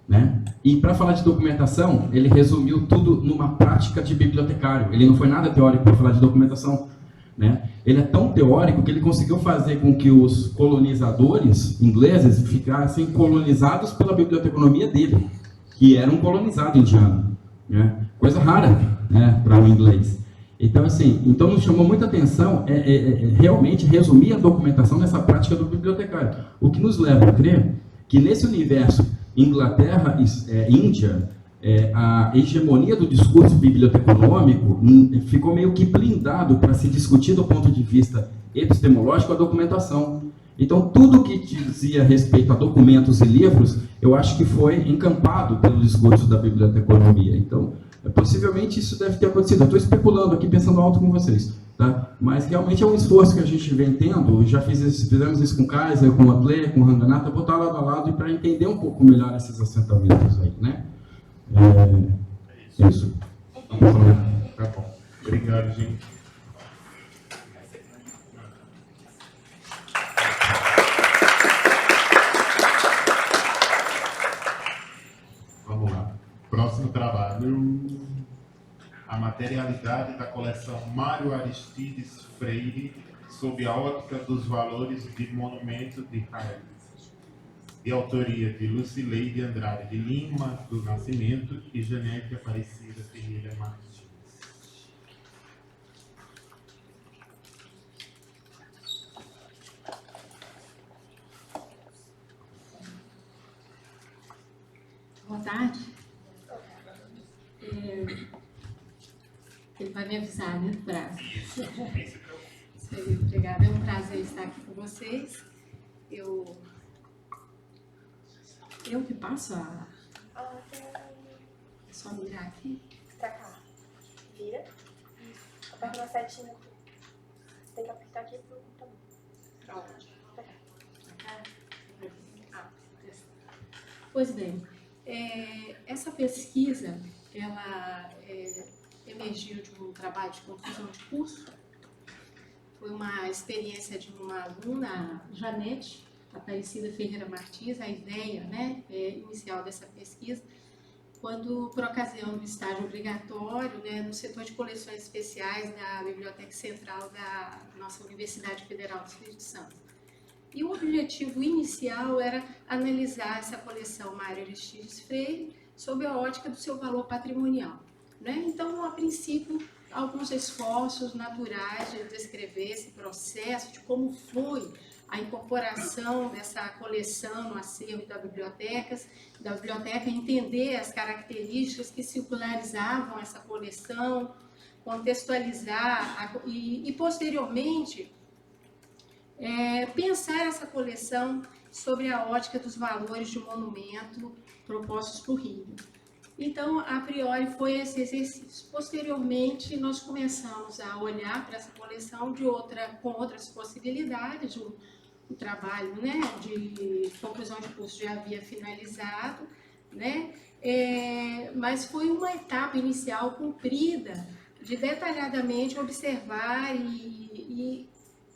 [SPEAKER 3] Né? E para falar de documentação, ele resumiu tudo numa prática de bibliotecário. Ele não foi nada teórico para falar de documentação. Né? Ele é tão teórico que ele conseguiu fazer com que os colonizadores ingleses ficassem colonizados pela biblioteconomia dele, que era um colonizado indiano. Né? Coisa rara, né, para um inglês. Então, assim, nos chamou muita atenção realmente resumir a documentação nessa prática do bibliotecário. O que nos leva a crer que nesse universo Inglaterra e Índia, a hegemonia do discurso biblioteconômico ficou meio que blindado para se discutir do ponto de vista epistemológico a documentação. Então, tudo que dizia respeito a documentos e livros, eu acho que foi encampado pelo discurso da biblioteconomia. Então, possivelmente isso deve ter acontecido. Eu estou especulando aqui, pensando alto com vocês. Tá? Mas realmente é um esforço que a gente vem tendo. Já fizemos isso com Kaiser, com Baudelaire, com Ranganatha, botar lado a lado e para entender um pouco melhor esses assentamentos aí, né? Isso.
[SPEAKER 1] Tá bom. Obrigado, gente. Vamos lá. Próximo trabalho. A materialidade da coleção Mário Aristides Freire sob a ótica dos valores de monumento de Israel. De autoria de Lucileide Andrade de Lima do Nascimento e Janete Aparecida Ferreira Martins.
[SPEAKER 8] Boa tarde. Ele vai me avisar, né, do prazo. Obrigada, é um prazer estar aqui com vocês. Eu que passo a... É só mirar aqui?
[SPEAKER 9] Pra cá. Vira. Aperta uma setinha. Você tem que apertar aqui pro computador.
[SPEAKER 8] Pra onde? Pra cá. Pra cá? Pois bem, essa pesquisa, ela emergiu de um trabalho de conclusão de curso. Foi uma experiência de uma aluna, Janete Aparecida Ferreira Martins. A ideia, né, inicial dessa pesquisa, quando, por ocasião do estágio obrigatório, né, no setor de coleções especiais da Biblioteca Central da nossa Universidade Federal do Espírito Santo. E o objetivo inicial era analisar essa coleção Mário Aristides Freire sob a ótica do seu valor patrimonial. Né? Então, a princípio, alguns esforços naturais de descrever esse processo, de como foi a incorporação dessa coleção no acervo da biblioteca, entender as características que circularizavam essa coleção, contextualizar e posteriormente, pensar essa coleção sobre a ótica dos valores de monumento propostos por Rio. Então, a priori, foi esse exercício. Posteriormente, nós começamos a olhar para essa coleção com outras possibilidades. O trabalho, né, de conclusão de curso já havia finalizado, né? Mas foi uma etapa inicial cumprida de detalhadamente observar e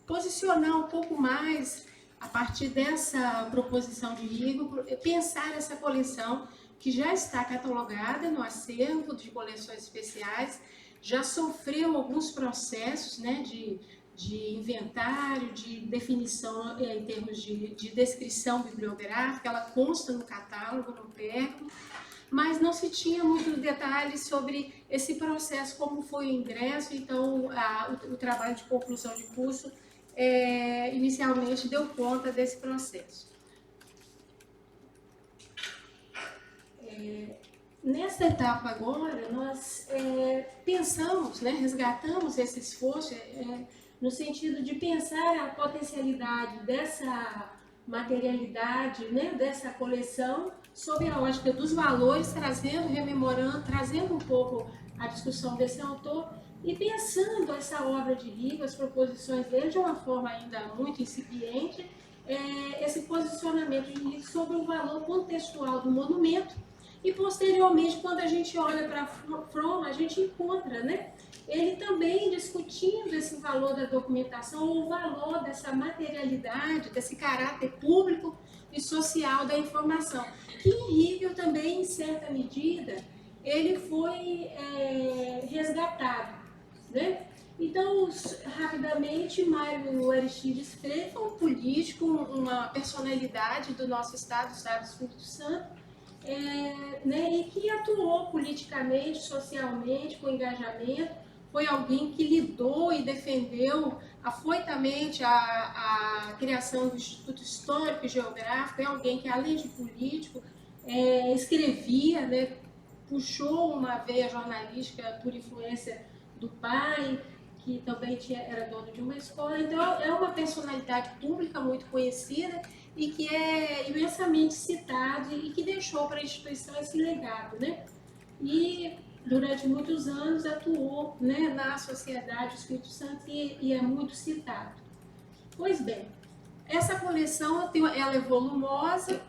[SPEAKER 8] posicionar um pouco mais, a partir dessa proposição de Rigo, pensar essa coleção que já está catalogada no acervo de coleções especiais, já sofreu alguns processos, né, de inventário, de definição em termos de descrição bibliográfica, ela consta no catálogo, no PERCO, mas não se tinha muito detalhes sobre esse processo, como foi o ingresso. Então, o trabalho de conclusão de curso inicialmente deu conta desse processo. Nessa etapa agora, nós pensamos, né, resgatamos esse esforço no sentido de pensar a potencialidade dessa materialidade, né, dessa coleção, sob a ótica dos valores, trazendo um pouco a discussão desse autor e pensando essa obra de Rigo, as proposições dele de uma forma ainda muito incipiente, esse posicionamento de Rigo sobre o valor contextual do monumento. E posteriormente, quando a gente olha para Fromm, a gente encontra, né, ele também discutindo esse valor da documentação, ou o valor dessa materialidade, desse caráter público e social da informação, que em Hegel também, em certa medida, ele foi resgatado, né? Então, rapidamente, Mário Aristides Freire foi um político, uma personalidade do nosso Estado, do Estado do Espírito Santo, né, e que atuou politicamente, socialmente, com engajamento, foi alguém que lidou e defendeu afoitamente a criação do Instituto Histórico e Geográfico, é alguém que, além de político, escrevia, né, puxou uma veia jornalística por influência do pai, que também era dono de uma escola. Então, é uma personalidade pública muito conhecida e que é imensamente citado e que deixou para a instituição esse legado, né? E durante muitos anos atuou, né, na Sociedade do Espírito Santo e é muito citado. Pois bem, essa coleção ela é volumosa,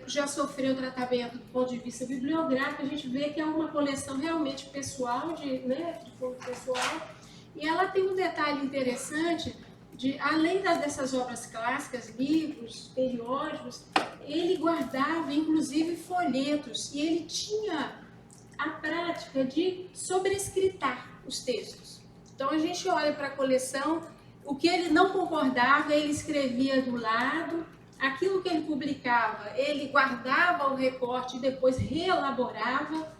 [SPEAKER 8] já sofreu tratamento do ponto de vista bibliográfico. A gente vê que é uma coleção realmente pessoal, de fundo pessoal, e ela tem um detalhe interessante. Além dessas obras clássicas, livros, periódicos, ele guardava inclusive folhetos e ele tinha a prática de sobrescritar os textos. Então a gente olha para a coleção, o que ele não concordava, ele escrevia do lado, aquilo que ele publicava, ele guardava o recorte e depois reelaborava.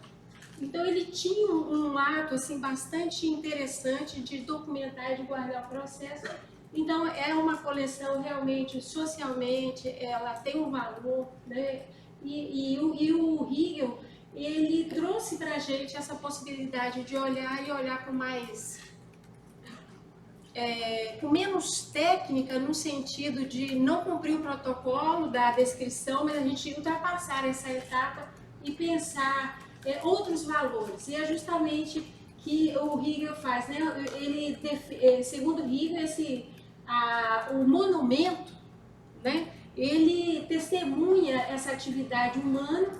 [SPEAKER 8] Então ele tinha um ato assim, bastante interessante de documentar e de guardar o processo. Então, é uma coleção realmente, socialmente, ela tem um valor, né? E o Hegel, ele trouxe para a gente essa possibilidade de olhar com mais... com menos técnica, no sentido de não cumprir o protocolo da descrição, mas a gente ultrapassar essa etapa e pensar outros valores. E é justamente que o Hegel faz, né? Segundo Hegel, o monumento, né, ele testemunha essa atividade humana,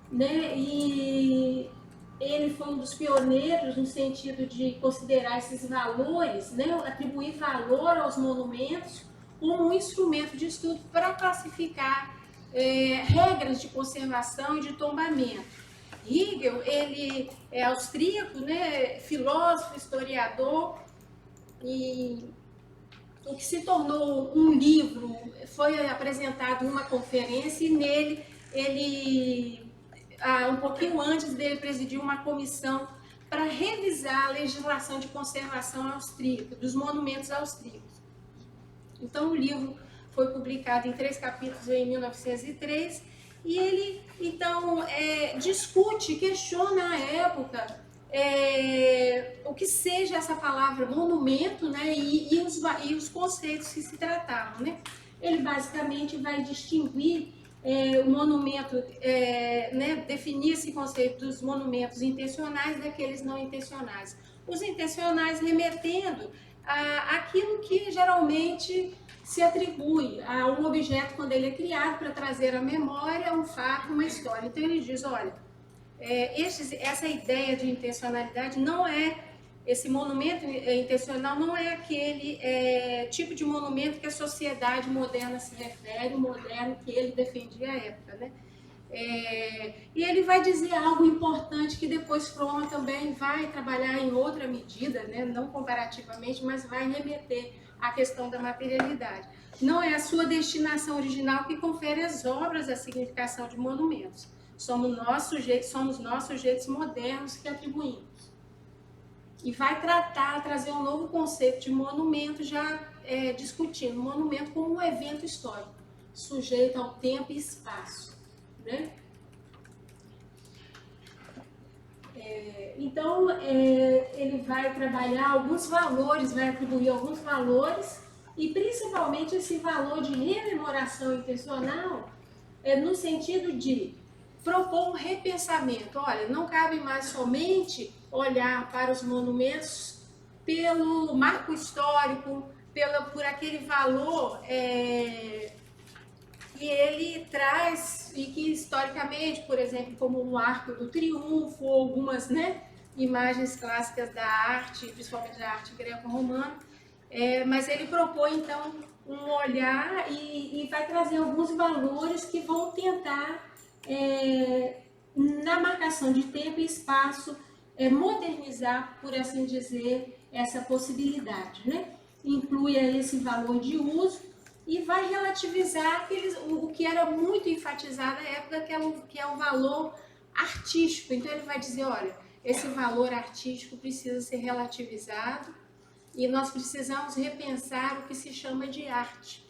[SPEAKER 8] né, e ele foi um dos pioneiros no sentido de considerar esses valores, né, atribuir valor aos monumentos como um instrumento de estudo para classificar regras de conservação e de tombamento. Hegel, ele é austríaco, né, filósofo, historiador, e o que se tornou um livro foi apresentado numa conferência, e nele ele, um pouquinho antes dele, presidiu uma comissão para revisar a legislação de conservação austríaca, dos monumentos austríacos. Então, o livro foi publicado em 3 capítulos em 1903, e ele, então, discute, questiona a época, o que seja essa palavra monumento, né, e os conceitos que se tratavam, né? Ele basicamente vai distinguir o monumento, né, definir esse conceito dos monumentos intencionais daqueles não intencionais. Os intencionais remetendo àquilo que geralmente se atribui a um objeto quando ele é criado para trazer à memória um fato, uma história. Então ele diz, olha, essa ideia de intencionalidade não é, esse monumento intencional não é aquele tipo de monumento que a sociedade moderna se refere, o moderno que ele defendia à época, né? E ele vai dizer algo importante que depois Fromm também vai trabalhar em outra medida, né? Não comparativamente, mas vai remeter à questão da materialidade. Não é a sua destinação original que confere às obras a significação de monumentos. Somos nós sujeitos modernos que atribuímos. E vai trazer um novo conceito de monumento, já discutindo monumento como um evento histórico, sujeito ao tempo e espaço, né? Então, ele vai trabalhar alguns valores, vai atribuir alguns valores, e principalmente esse valor de rememoração intencional, no sentido de propor um repensamento. Olha, não cabe mais somente olhar para os monumentos pelo marco histórico, por aquele valor que ele traz e que historicamente, por exemplo, como o Arco do Triunfo, ou algumas, né, imagens clássicas da arte, principalmente da arte greco-romana, mas ele propõe então um olhar e vai trazer alguns valores que vão tentar, na marcação de tempo e espaço, modernizar, por assim dizer, essa possibilidade, né? Inclui aí esse valor de uso e vai relativizar o que era muito enfatizado na época, que é o valor artístico. Então ele vai dizer, olha, esse valor artístico precisa ser relativizado e nós precisamos repensar o que se chama de arte,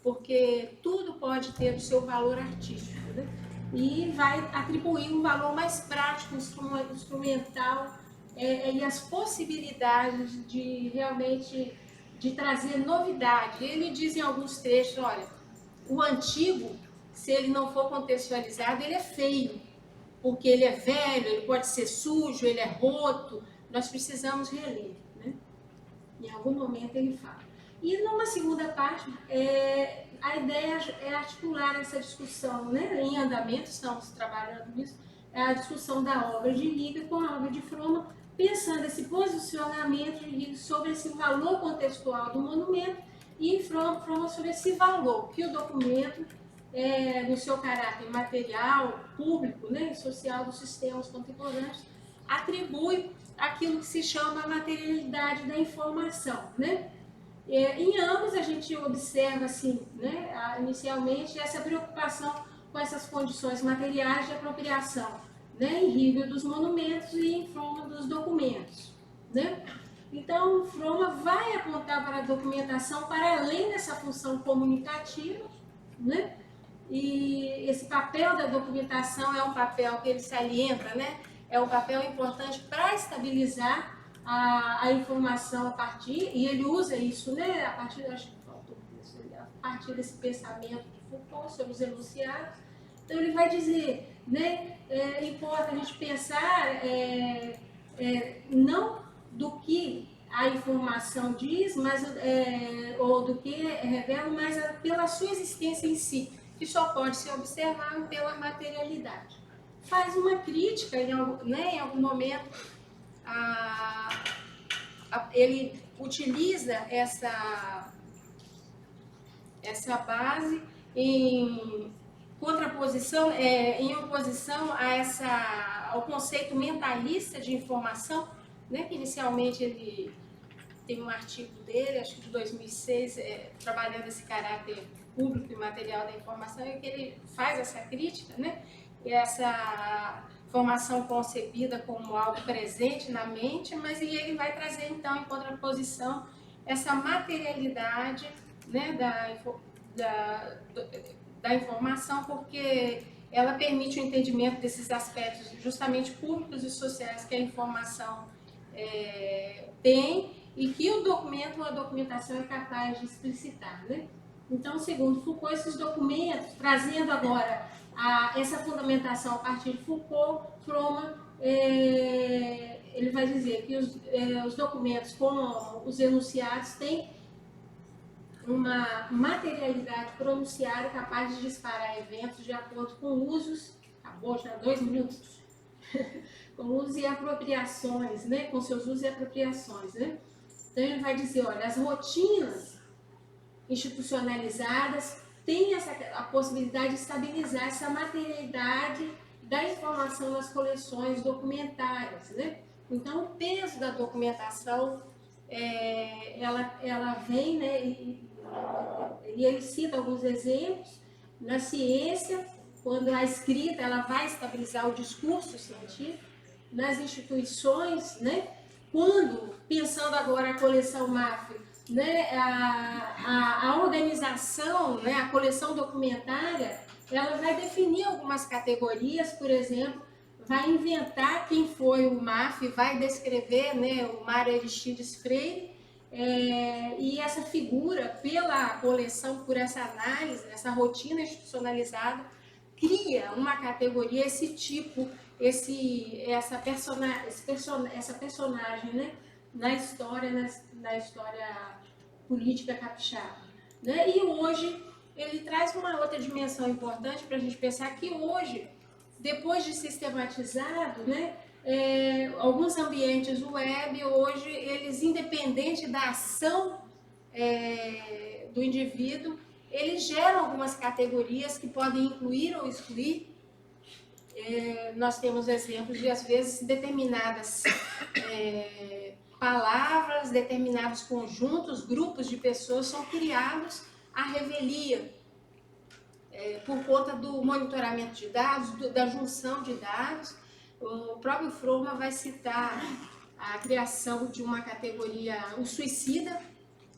[SPEAKER 8] porque tudo pode ter o seu valor artístico, né? E vai atribuir um valor mais prático, instrumental, e as possibilidades de realmente de trazer novidade. Ele diz em alguns trechos, olha, o antigo, se ele não for contextualizado, ele é feio, porque ele é velho, ele pode ser sujo, ele é roto, nós precisamos reler, né? Em algum momento ele fala. E numa segunda parte, a ideia é articular essa discussão, né? Em andamento, estamos trabalhando nisso, a discussão da obra de Liga com a obra de Fromm, pensando esse posicionamento sobre esse valor contextual do monumento e Fromm sobre esse valor que o documento, no seu caráter material, público, né, social dos sistemas contemporâneos, atribui aquilo que se chama a materialidade da informação, né? Em ambos a gente observa, assim, né, inicialmente, essa preocupação com essas condições materiais de apropriação, né, em Hegel dos monumentos e em Fromm dos documentos, né? Então, Fromm vai apontar para a documentação para além dessa função comunicativa, né? E esse papel da documentação é um papel que ele salienta, né? É um papel importante para estabilizar a informação a partir, e ele usa isso, né, a partir desse pensamento de Foucault sobre os enunciados. Então ele vai dizer, né, importa a gente pensar não do que a informação diz, mas, ou do que revela, mas pela sua existência em si, que só pode ser observado pela materialidade. Faz uma crítica, em algum momento, ele utiliza essa base em contraposição, em oposição ao conceito mentalista de informação, né, que inicialmente ele tem um artigo dele, acho que de 2006, trabalhando esse caráter público e material da informação, e que ele faz essa crítica, né, e essa formação concebida como algo presente na mente, mas ele vai trazer então em contraposição essa materialidade, né, da informação, porque ela permite o entendimento desses aspectos justamente públicos e sociais que a informação tem e que o documento ou a documentação é capaz de explicitar, né? Então, segundo Foucault, esses documentos, trazendo agora essa fundamentação a partir de Foucault, Fromm, ele vai dizer que os documentos como os enunciados têm uma materialidade pronunciada capaz de disparar eventos de acordo com usos, acabou já 2 minutos, com usos e apropriações, né? Com seus usos e apropriações, né? Então ele vai dizer, olha, as rotinas institucionalizadas têm a possibilidade de estabilizar essa materialidade da informação nas coleções documentárias, né? Então o peso da documentação, ela vem, né? E ele cita alguns exemplos na ciência, quando a escrita ela vai estabilizar o discurso científico, nas instituições, né? Quando, pensando agora a coleção MAF, né? A organização, né? A coleção documentária, ela vai definir algumas categorias, por exemplo, vai inventar quem foi o MAF, vai descrever, né? O Mário Aristides Freire, e essa figura, pela coleção, por essa análise, essa rotina institucionalizada, cria uma categoria, esse tipo, essa personagem, né, na história política capixaba. Né? E hoje ele traz uma outra dimensão importante para a gente pensar que hoje, depois de sistematizado, né, alguns ambientes web, hoje, eles, independente da ação do indivíduo, eles geram algumas categorias que podem incluir ou excluir. Nós temos exemplos de, às vezes, determinadas palavras, determinados conjuntos, grupos de pessoas são criados à revelia, por conta do monitoramento de dados, da junção de dados. O próprio Fromm vai citar a criação de uma categoria, o suicida.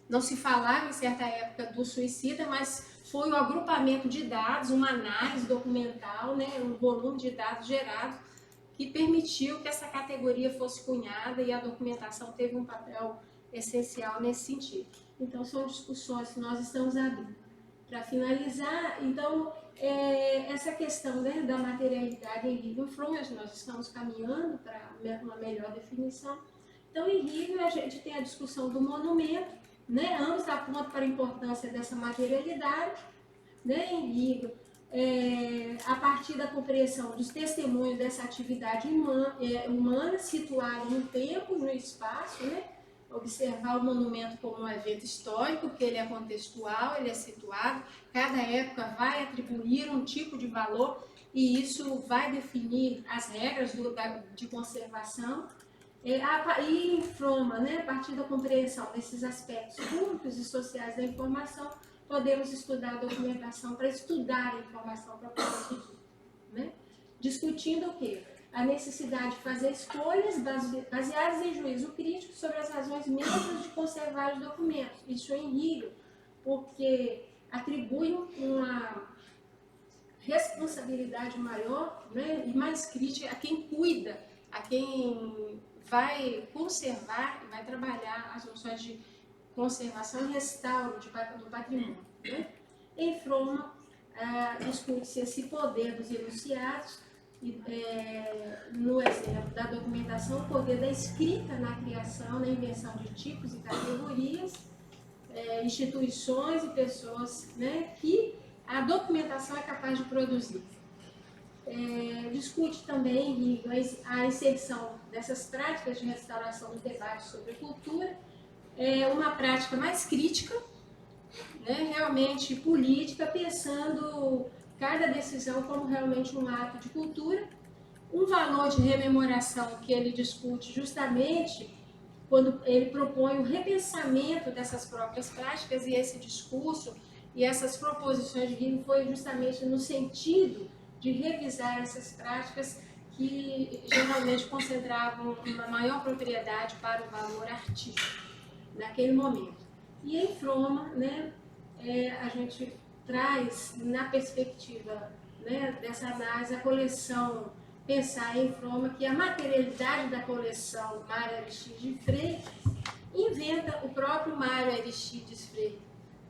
[SPEAKER 8] Não se falava em certa época do suicida, mas foi o agrupamento de dados, uma análise documental, né, um volume de dados gerado, que permitiu que essa categoria fosse cunhada, e a documentação teve um papel essencial nesse sentido. Então, são discussões que nós estamos abrindo. Para finalizar, então, essa questão, né, da materialidade em Hegel e Fromm, nós estamos caminhando para uma melhor definição. Então, em Hegel, a gente tem a discussão do monumento, né, ambos apontam para a importância dessa materialidade, né, em Hegel, a partir da compreensão dos testemunhos dessa atividade humana situada no tempo, no espaço, né, observar o monumento como um evento histórico, porque ele é contextual, ele é situado, cada época vai atribuir um tipo de valor e isso vai definir as regras de conservação. E em Fromm, né, a partir da compreensão desses aspectos públicos e sociais da informação, podemos estudar a documentação para estudar a informação propriamente dita, né? Discutindo o quê? A necessidade de fazer escolhas baseadas em juízo crítico sobre as razões mesmas de conservar os documentos. Isso em Hegel, porque atribui uma responsabilidade maior, né, e mais crítica a quem cuida, a quem vai conservar e vai trabalhar as noções de conservação e restauro do patrimônio. Né? Em Fromm, discute-se esse poder dos enunciados, no exemplo da documentação, o poder da escrita na criação, na invenção de tipos e categorias, instituições e pessoas, né, que a documentação é capaz de produzir. Discute também a inserção dessas práticas de restauração no debate sobre cultura, uma prática mais crítica, né, realmente política, pensando cada decisão como realmente um ato de cultura, um valor de rememoração que ele discute justamente quando ele propõe o repensamento dessas próprias práticas, e esse discurso e essas proposições de Hegel foi justamente no sentido de revisar essas práticas que geralmente concentravam uma maior propriedade para o valor artístico naquele momento. E em Fromm, né, a gente traz na perspectiva, né, dessa análise a coleção, pensar em Fromm que a materialidade da coleção Mário Aristides Freire inventa o próprio Mário Aristides Freire,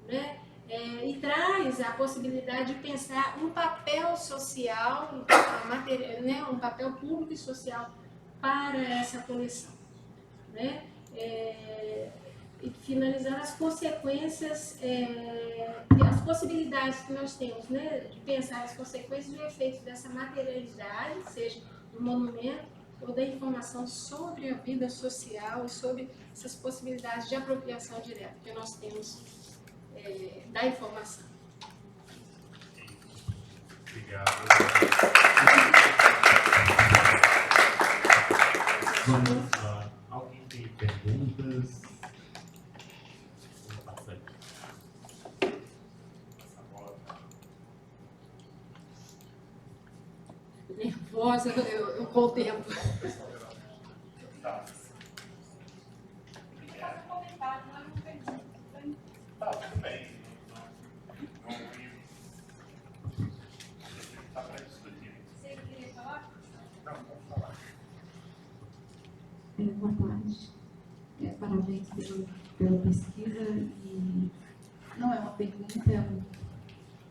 [SPEAKER 8] né? e traz a possibilidade de pensar um papel social, né, um papel público e social para essa coleção, né? E finalizando, as consequências, as possibilidades que nós temos, né, de pensar as consequências e o efeito dessa materialidade, seja do monumento ou da informação sobre a vida social e sobre essas possibilidades de apropriação direta que nós temos da informação.
[SPEAKER 1] Obrigado. Vamos lá. Alguém tem perguntas? Vamos passar aqui. Passa a bola.
[SPEAKER 8] Nervosa, eu contemplo.
[SPEAKER 1] Tá. Tá, tudo bem. Tá para discutir.
[SPEAKER 10] Você queria falar?
[SPEAKER 1] Não, vamos falar.
[SPEAKER 10] Boa tarde. Parabéns pela pesquisa. E não é uma pergunta,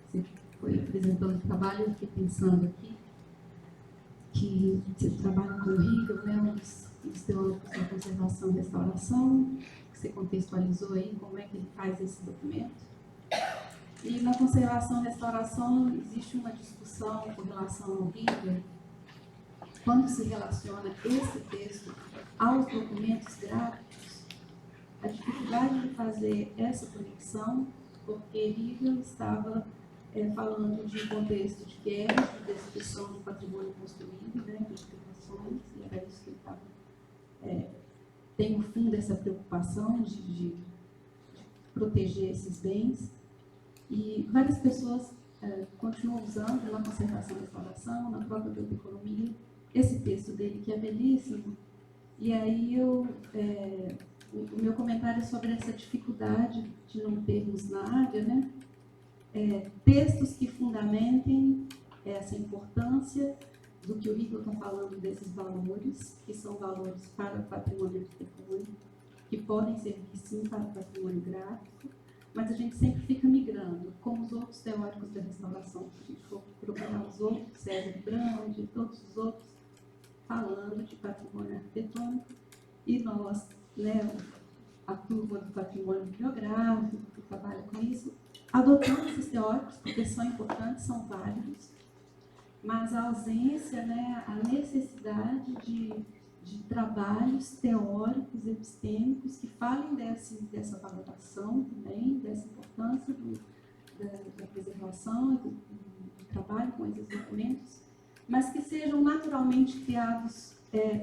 [SPEAKER 10] você foi apresentando o trabalho, eu fiquei pensando aqui que você trabalha com o Hegel, né, um dos teóricos da conservação e restauração, que você contextualizou aí como é que ele faz esse documento. E na conservação e restauração existe uma discussão com relação ao Hegel, quando se relaciona esse texto aos documentos gráficos, a dificuldade de fazer essa conexão, porque Hegel estava falando de um contexto de guerra, de destruição do patrimônio construído, né, de explicações, e era isso que ele estava... tem o fim dessa preocupação de proteger esses bens, e várias pessoas continuam usando na conservação e restauração, na própria bioeconomia, esse texto dele que é belíssimo. E aí o meu comentário é sobre essa dificuldade de não termos na área, né, textos que fundamentem essa importância do que o Hegel está falando desses valores, que são valores para o patrimônio arquitetônico, que podem servir sim para o patrimônio gráfico, mas a gente sempre fica migrando, como os outros teóricos da restauração, se a gente for procurar os outros, César Brand, todos os outros, falando de patrimônio arquitetônico, e nós, né, a turma do patrimônio bibliográfico, que trabalha com isso, adotamos esses teóricos, porque são importantes, são válidos, mas a ausência, né, a necessidade de trabalhos teóricos, epistêmicos, que falem dessa valoração também, dessa importância da preservação e do trabalho com esses documentos, mas que sejam naturalmente criados,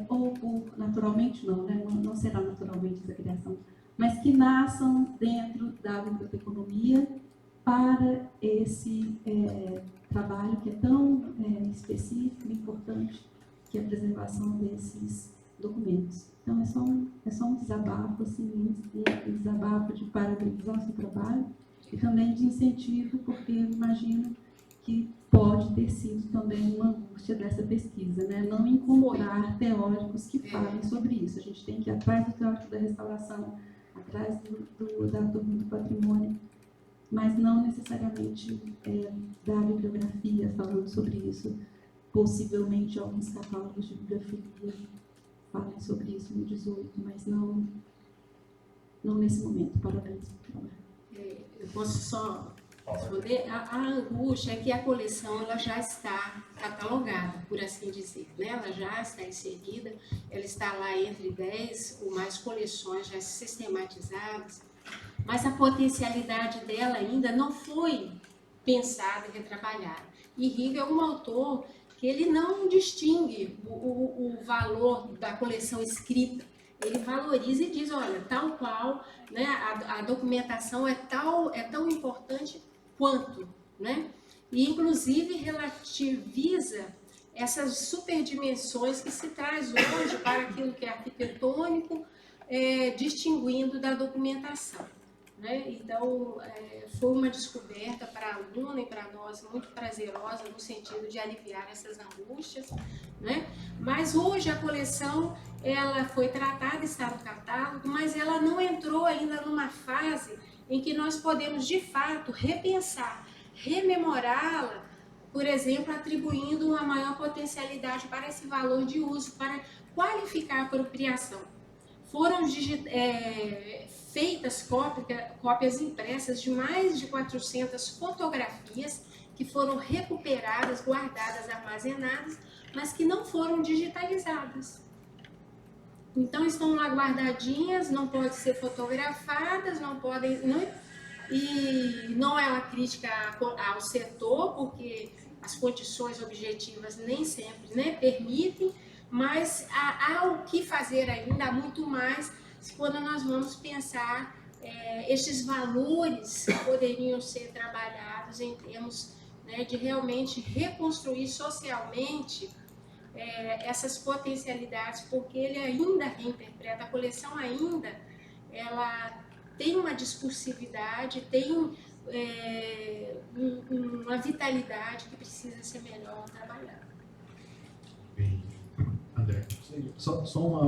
[SPEAKER 10] ou naturalmente não, né, não será naturalmente essa criação, mas que nasçam dentro da biblioteconomia para esse trabalho que é tão específico e importante, que é a preservação desses documentos. Então, é só um desabafo, assim, um desabafo de parabenizar o seu trabalho e também de incentivo, porque eu imagino que pode ter sido também uma angústia dessa pesquisa, né? Não encontrar teóricos que falem sobre isso. A gente tem que ir atrás do teórico da restauração, atrás da turma do patrimônio, mas não necessariamente da bibliografia falando sobre isso. Possivelmente alguns catálogos de bibliofilia falem sobre isso no 18, mas não nesse momento. Parabéns pelo trabalho.
[SPEAKER 8] Eu posso só responder? A angústia é que a coleção ela já está catalogada, por assim dizer, né? Ela já está inserida, ela está lá entre 10 ou mais coleções já sistematizadas, mas a potencialidade dela ainda não foi pensada e retrabalhada. E Hegel é um autor que ele não distingue o valor da coleção escrita. Ele valoriza e diz, olha, tal qual, né, a documentação é tão importante quanto, né? E, inclusive, relativiza essas superdimensões que se traz hoje para aquilo que é arquitetônico, distinguindo da documentação. Né? Então, foi uma descoberta para a aluna e para nós muito prazerosa no sentido de aliviar essas angústias, né? Mas hoje a coleção ela foi tratada, está no catálogo, mas ela não entrou ainda numa fase em que nós podemos, de fato, repensar, rememorá-la, por exemplo, atribuindo uma maior potencialidade para esse valor de uso, para qualificar a apropriação. Foram feitas cópias impressas de mais de 400 fotografias que foram recuperadas, guardadas, armazenadas, mas que não foram digitalizadas. Então estão lá guardadinhas, não podem ser fotografadas, e não é uma crítica ao setor, porque as condições objetivas nem sempre permitem, mas há o que fazer ainda, há muito mais, quando nós vamos pensar estes valores que poderiam ser trabalhados em termos de realmente reconstruir socialmente essas potencialidades, porque ele ainda reinterpreta, a coleção ainda, ela tem uma discursividade, tem uma vitalidade que precisa ser melhor trabalhada.
[SPEAKER 1] Bem, André.
[SPEAKER 11] Só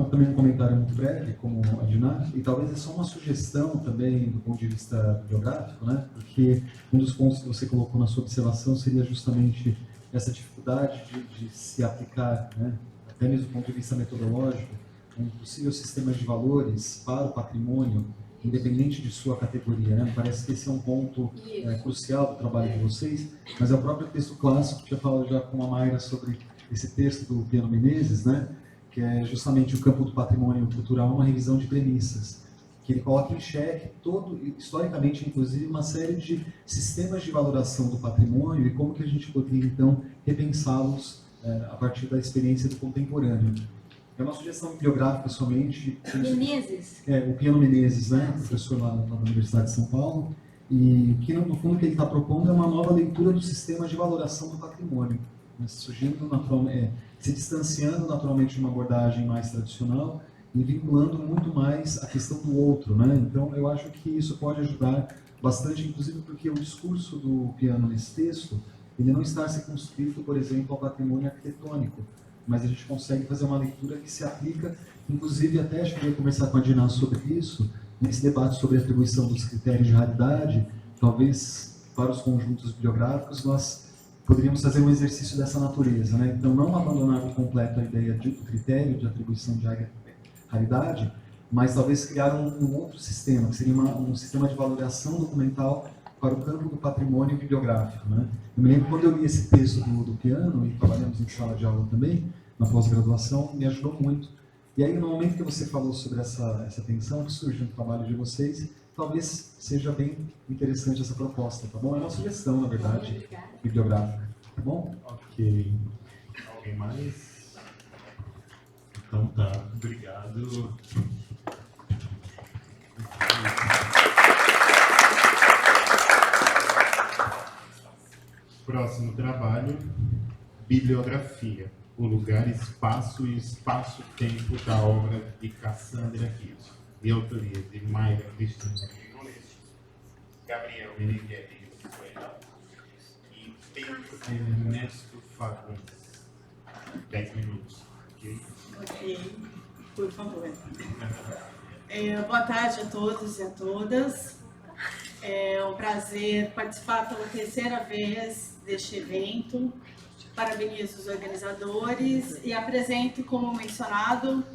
[SPEAKER 11] também um comentário muito breve, como a Diná, e talvez é só uma sugestão também do ponto de vista biográfico, né? Porque um dos pontos que você colocou na sua observação seria justamente essa dificuldade de se aplicar, né? Até mesmo do ponto de vista metodológico, um possível sistema de valores para o patrimônio, independente de sua categoria, né? Parece que esse é um ponto crucial do trabalho de vocês, mas é o próprio texto clássico, que eu falo já com a Mayra sobre esse texto do Piano Menezes, né? Que é justamente o campo do patrimônio cultural, uma revisão de premissas, que ele coloca em xeque historicamente, inclusive, uma série de sistemas de valoração do patrimônio e como que a gente poderia, então, repensá-los a partir da experiência do contemporâneo. É uma sugestão bibliográfica somente.
[SPEAKER 8] Menezes?
[SPEAKER 11] O Piano Menezes, né? Professor lá da Universidade de São Paulo. E que, no fundo, o que ele está propondo é uma nova leitura do sistema de valoração do patrimônio, né? Surgindo naturalmente, se distanciando naturalmente de uma abordagem mais tradicional e vinculando muito mais a questão do outro, né? Então, eu acho que isso pode ajudar bastante, inclusive porque o discurso do Piano nesse texto, ele não está circunscrito, por exemplo, ao patrimônio arquitetônico, mas a gente consegue fazer uma leitura que se aplica, inclusive até acho que eu ia conversar com a Diná sobre isso, nesse debate sobre a atribuição dos critérios de raridade, talvez para os conjuntos bibliográficos nós poderíamos fazer um exercício dessa natureza, né? Então, não abandonar por completo a ideia do critério de atribuição de raridade, mas talvez criar um outro sistema, que seria um sistema de valoração documental para o campo do patrimônio bibliográfico, né? Eu me lembro quando eu li esse texto do Piano, e trabalhamos em sala de aula também, na pós-graduação, me ajudou muito. E aí, no momento que você falou sobre essa tensão que surge no trabalho de vocês, talvez seja bem interessante essa proposta, tá bom? É uma sugestão, na verdade, bibliográfica, tá bom?
[SPEAKER 1] Ok. Alguém mais? Então tá, obrigado. Próximo trabalho, bibliografia, o lugar, espaço e espaço-tempo da obra de Cassandra Rios, de autoria de Mayra Cristina Gabriel Meneghelli e Pedro Ernesto Fagundes. 10 minutos, ok?
[SPEAKER 12] Ok, por favor. Boa tarde a todos e a todas. É um prazer participar pela terceira vez deste evento. Parabenizo os organizadores e apresento, como mencionado,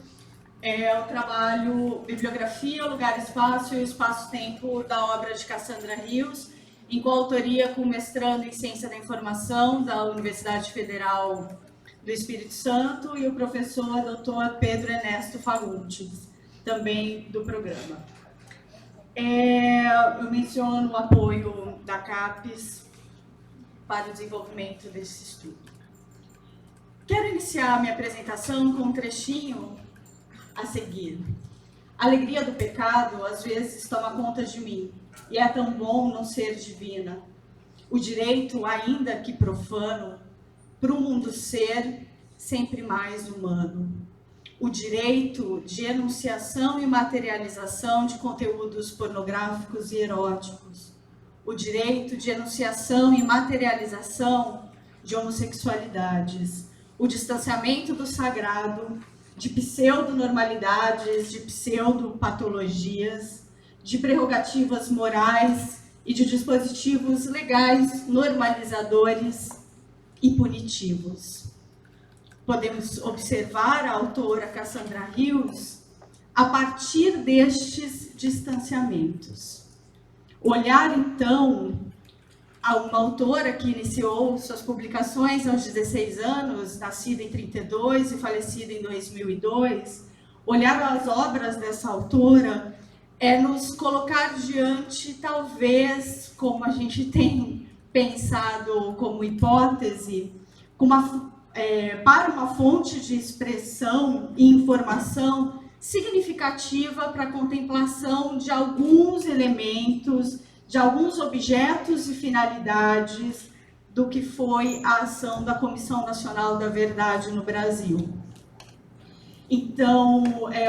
[SPEAKER 12] o trabalho Bibliografia, Lugar, Espaço e Espaço-Tempo da obra de Cassandra Rios, em coautoria com o mestrando em Ciência da Informação da Universidade Federal do Espírito Santo e o professor Dr. Pedro Ernesto Fagundes, também do programa. Eu menciono o apoio da CAPES para o desenvolvimento desse estudo. Quero iniciar minha apresentação com um trechinho a seguir. A alegria do pecado às vezes toma conta de mim, e é tão bom não ser divina. O direito, ainda que profano, para o mundo ser sempre mais humano. O direito de enunciação e materialização de conteúdos pornográficos e eróticos. O direito de enunciação e materialização de homossexualidades. O distanciamento do sagrado, de pseudonormalidades, de pseudopatologias, de prerrogativas morais e de dispositivos legais normalizadores e punitivos. Podemos observar a autora Cassandra Rios a partir destes distanciamentos. Olhar, então, a uma autora que iniciou suas publicações aos 16 anos, nascida em 32 e falecida em 2002, olhar as obras dessa autora é nos colocar diante, talvez, como a gente tem pensado como hipótese, para uma fonte de expressão e informação significativa para a contemplação de alguns elementos, de alguns objetos e finalidades do que foi a ação da Comissão Nacional da Verdade no Brasil. Então,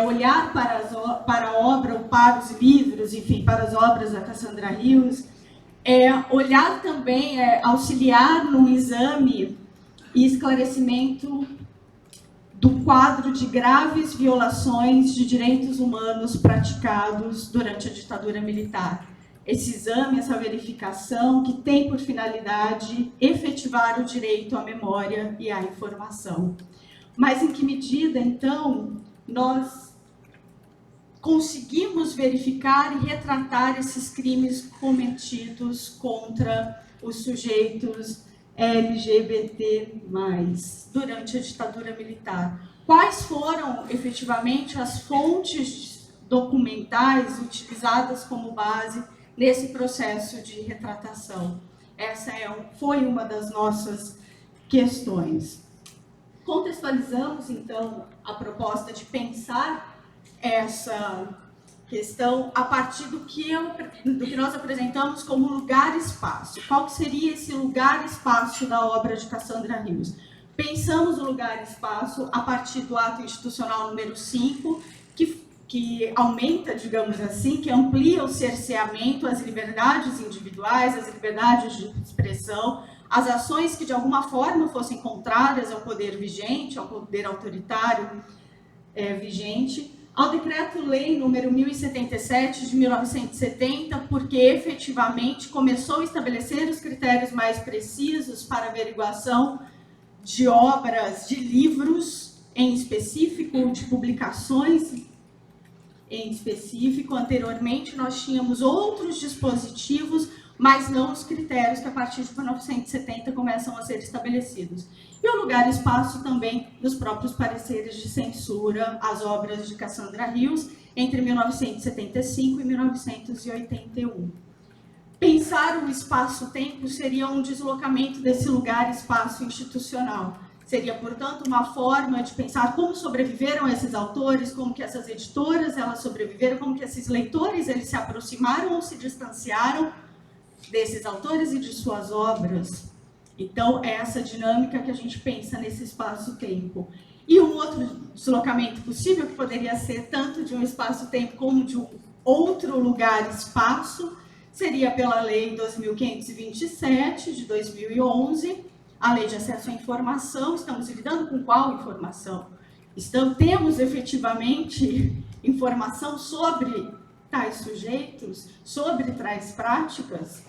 [SPEAKER 12] olhar para a obra, ou para os livros, enfim, para as obras da Cassandra Rios, olhar também, auxiliar no exame e esclarecimento do quadro de graves violações de direitos humanos praticados durante a ditadura militar. Esse exame, essa verificação, que tem por finalidade efetivar o direito à memória e à informação. Mas em que medida, então, nós conseguimos verificar e retratar esses crimes cometidos contra os sujeitos LGBT+, durante a ditadura militar? Quais foram, efetivamente, as fontes documentais utilizadas como base nesse processo de retratação? Essa foi uma das nossas questões. Contextualizamos, então, a proposta de pensar essa questão a partir do que nós apresentamos como lugar-espaço. Qual que seria esse lugar-espaço da obra de Cassandra Rios? Pensamos o lugar-espaço a partir do ato institucional número 5, que aumenta, digamos assim, que amplia o cerceamento às liberdades individuais, às liberdades de expressão, as ações que de alguma forma fossem contrárias ao poder vigente, ao poder autoritário vigente, ao Decreto-Lei número 1077 de 1970, porque efetivamente começou a estabelecer os critérios mais precisos para averiguação de obras, de livros em específico, de publicações em específico. Anteriormente nós tínhamos outros dispositivos, mas não os critérios que a partir de 1970 começam a ser estabelecidos. E o lugar e espaço também dos próprios pareceres de censura às obras de Cassandra Rios entre 1975 e 1981. Pensar o espaço-tempo seria um deslocamento desse lugar e espaço institucional. Seria, portanto, uma forma de pensar como sobreviveram esses autores, como que essas editoras elas sobreviveram, como que esses leitores eles se aproximaram ou se distanciaram desses autores e de suas obras. Então, é essa dinâmica que a gente pensa nesse espaço-tempo. E um outro deslocamento possível, que poderia ser tanto de um espaço-tempo como de um outro lugar-espaço, seria pela Lei 2.527, de 2011, a Lei de Acesso à Informação. Estamos lidando com qual informação? Temos efetivamente informação sobre tais sujeitos, sobre tais práticas?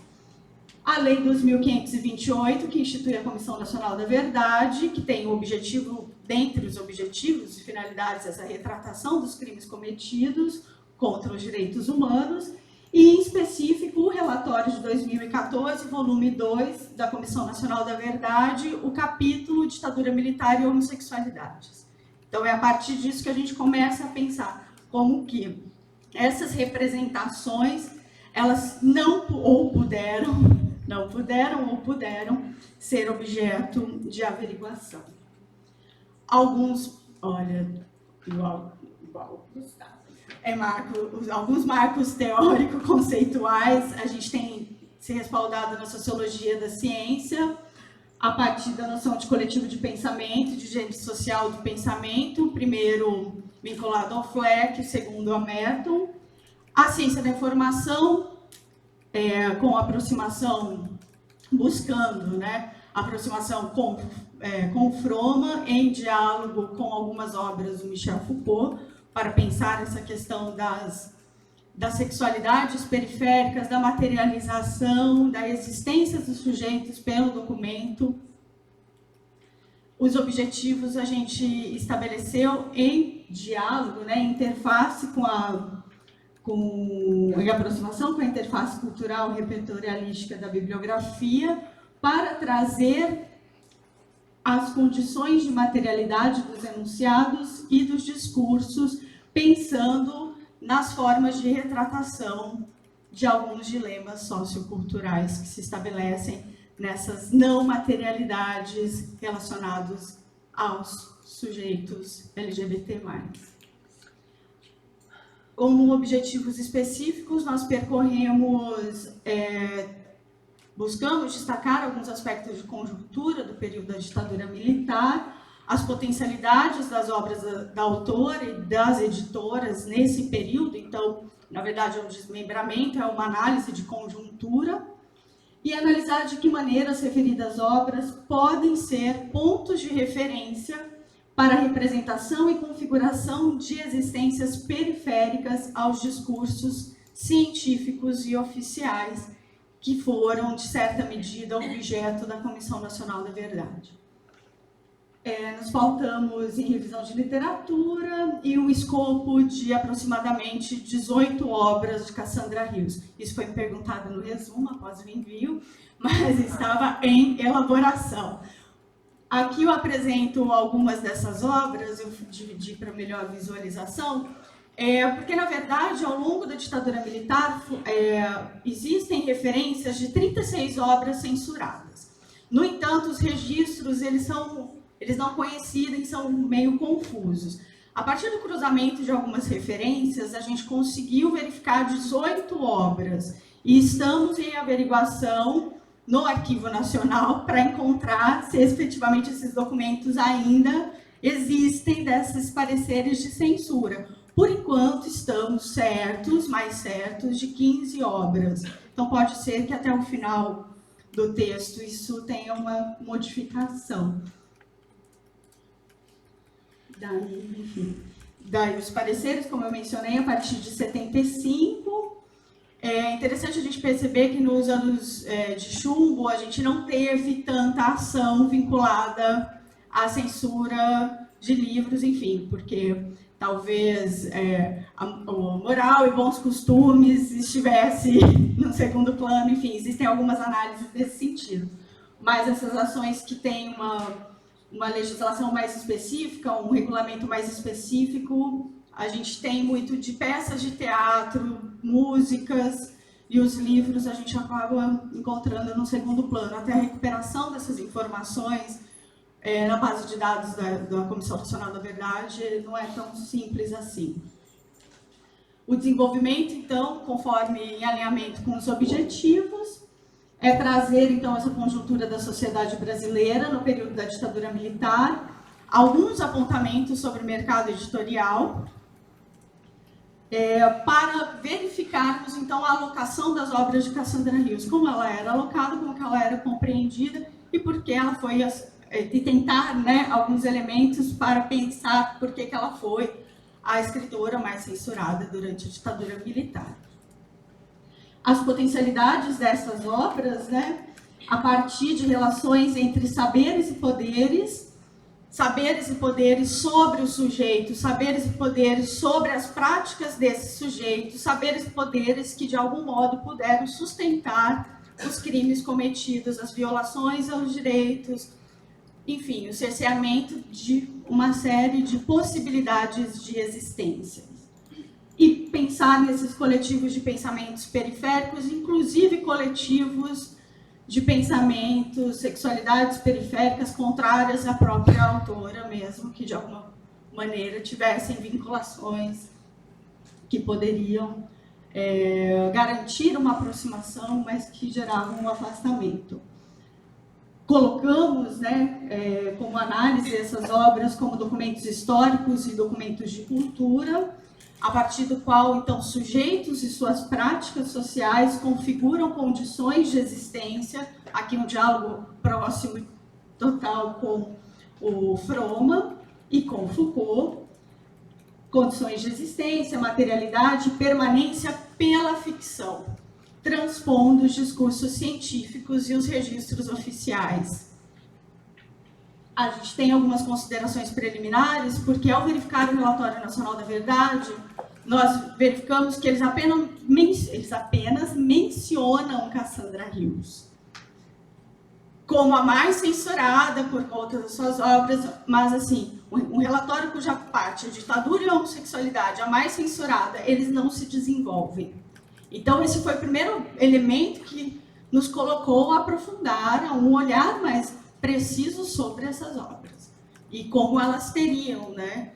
[SPEAKER 12] A Lei 2.528, que institui a Comissão Nacional da Verdade, que tem o objetivo, dentre os objetivos e finalidades, essa retratação dos crimes cometidos contra os direitos humanos, e, em específico, o relatório de 2014, volume 2, da Comissão Nacional da Verdade, o capítulo Ditadura Militar e Homossexualidades. Então, é a partir disso que a gente começa a pensar como que essas representações, elas não puderam ser objeto de averiguação. Alguns, alguns marcos teórico-conceituais, a gente tem se respaldado na sociologia da ciência, a partir da noção de coletivo de pensamento, de gênero social do pensamento, primeiro vinculado ao Fleck, segundo a Merton. A ciência da informação, com aproximação, buscando aproximação com Fromm, em diálogo com algumas obras do Michel Foucault, para pensar essa questão das das sexualidades periféricas, da materialização, da existência dos sujeitos pelo documento. Os objetivos a gente estabeleceu em diálogo, né, interface em aproximação com a interface cultural repertorialística da bibliografia, para trazer as condições de materialidade dos enunciados e dos discursos, pensando nas formas de retratação de alguns dilemas socioculturais que se estabelecem nessas não materialidades relacionados aos sujeitos LGBT+. Como objetivos específicos, nós buscamos destacar alguns aspectos de conjuntura do período da ditadura militar, as potencialidades das obras da autora e das editoras nesse período. Então, na verdade, um desmembramento é uma análise de conjuntura, e analisar de que maneira as referidas obras podem ser pontos de referência para a representação e configuração de existências periféricas aos discursos científicos e oficiais que foram, de certa medida, objeto da Comissão Nacional da Verdade. Nos pautamos em revisão de literatura e um escopo de aproximadamente 18 obras de Cassandra Rios. Isso foi me perguntado no resumo, após o envio, mas estava em elaboração. Aqui eu apresento algumas dessas obras, eu dividi para melhor visualização, porque, na verdade, ao longo da ditadura militar, existem referências de 36 obras censuradas. No entanto, os registros, eles não coincidem, são meio confusos. A partir do cruzamento de algumas referências, a gente conseguiu verificar 18 obras, e estamos em averiguação no Arquivo Nacional para encontrar se efetivamente esses documentos ainda existem desses pareceres de censura. Por enquanto, estamos mais certos de 15 obras. Então, pode ser que até o final do texto isso tenha uma modificação. Daí os pareceres, como eu mencionei, a partir de 75. É interessante a gente perceber que nos anos de chumbo a gente não teve tanta ação vinculada à censura de livros, enfim, porque talvez a moral e bons costumes estivesse no segundo plano, enfim, existem algumas análises nesse sentido. Mas essas ações que têm uma legislação mais específica, um regulamento mais específico, a gente tem muito de peças de teatro, músicas, e os livros a gente acaba encontrando no segundo plano. Até a recuperação dessas informações na base de dados da Comissão Nacional da Verdade não é tão simples assim. O desenvolvimento, então, conforme em alinhamento com os objetivos, é trazer, então, essa conjuntura da sociedade brasileira no período da ditadura militar, alguns apontamentos sobre o mercado editorial, para verificarmos, então, a alocação das obras de Cassandra Rios, como ela era alocada, como que ela era compreendida e por que ela foi, e tentar, né, alguns elementos para pensar por que ela foi a escritora mais censurada durante a ditadura militar. As potencialidades dessas obras, né, a partir de relações entre saberes e poderes sobre o sujeito, saberes e poderes sobre as práticas desse sujeito, saberes e poderes que, de algum modo, puderam sustentar os crimes cometidos, as violações aos direitos, enfim, o cerceamento de uma série de possibilidades de existência. E pensar nesses coletivos de pensamentos periféricos, inclusive coletivos de pensamentos, sexualidades periféricas contrárias à própria autora mesmo, que de alguma maneira tivessem vinculações que poderiam garantir uma aproximação, mas que geravam um afastamento. Colocamos, né, como análise essas obras como documentos históricos e documentos de cultura, a partir do qual, então, sujeitos e suas práticas sociais configuram condições de existência, aqui um diálogo próximo e total com o Fromm e com Foucault, condições de existência, materialidade, permanência pela ficção, transpondo os discursos científicos e os registros oficiais. A gente tem algumas considerações preliminares, porque ao verificar o Relatório Nacional da Verdade, nós verificamos que eles apenas mencionam Cassandra Rios como a mais censurada por conta das suas obras, mas assim, um relatório cuja parte, a ditadura e a homossexualidade, a mais censurada, eles não se desenvolvem. Então, esse foi o primeiro elemento que nos colocou a aprofundar, a um olhar mais preciso sobre essas obras e como elas teriam, né,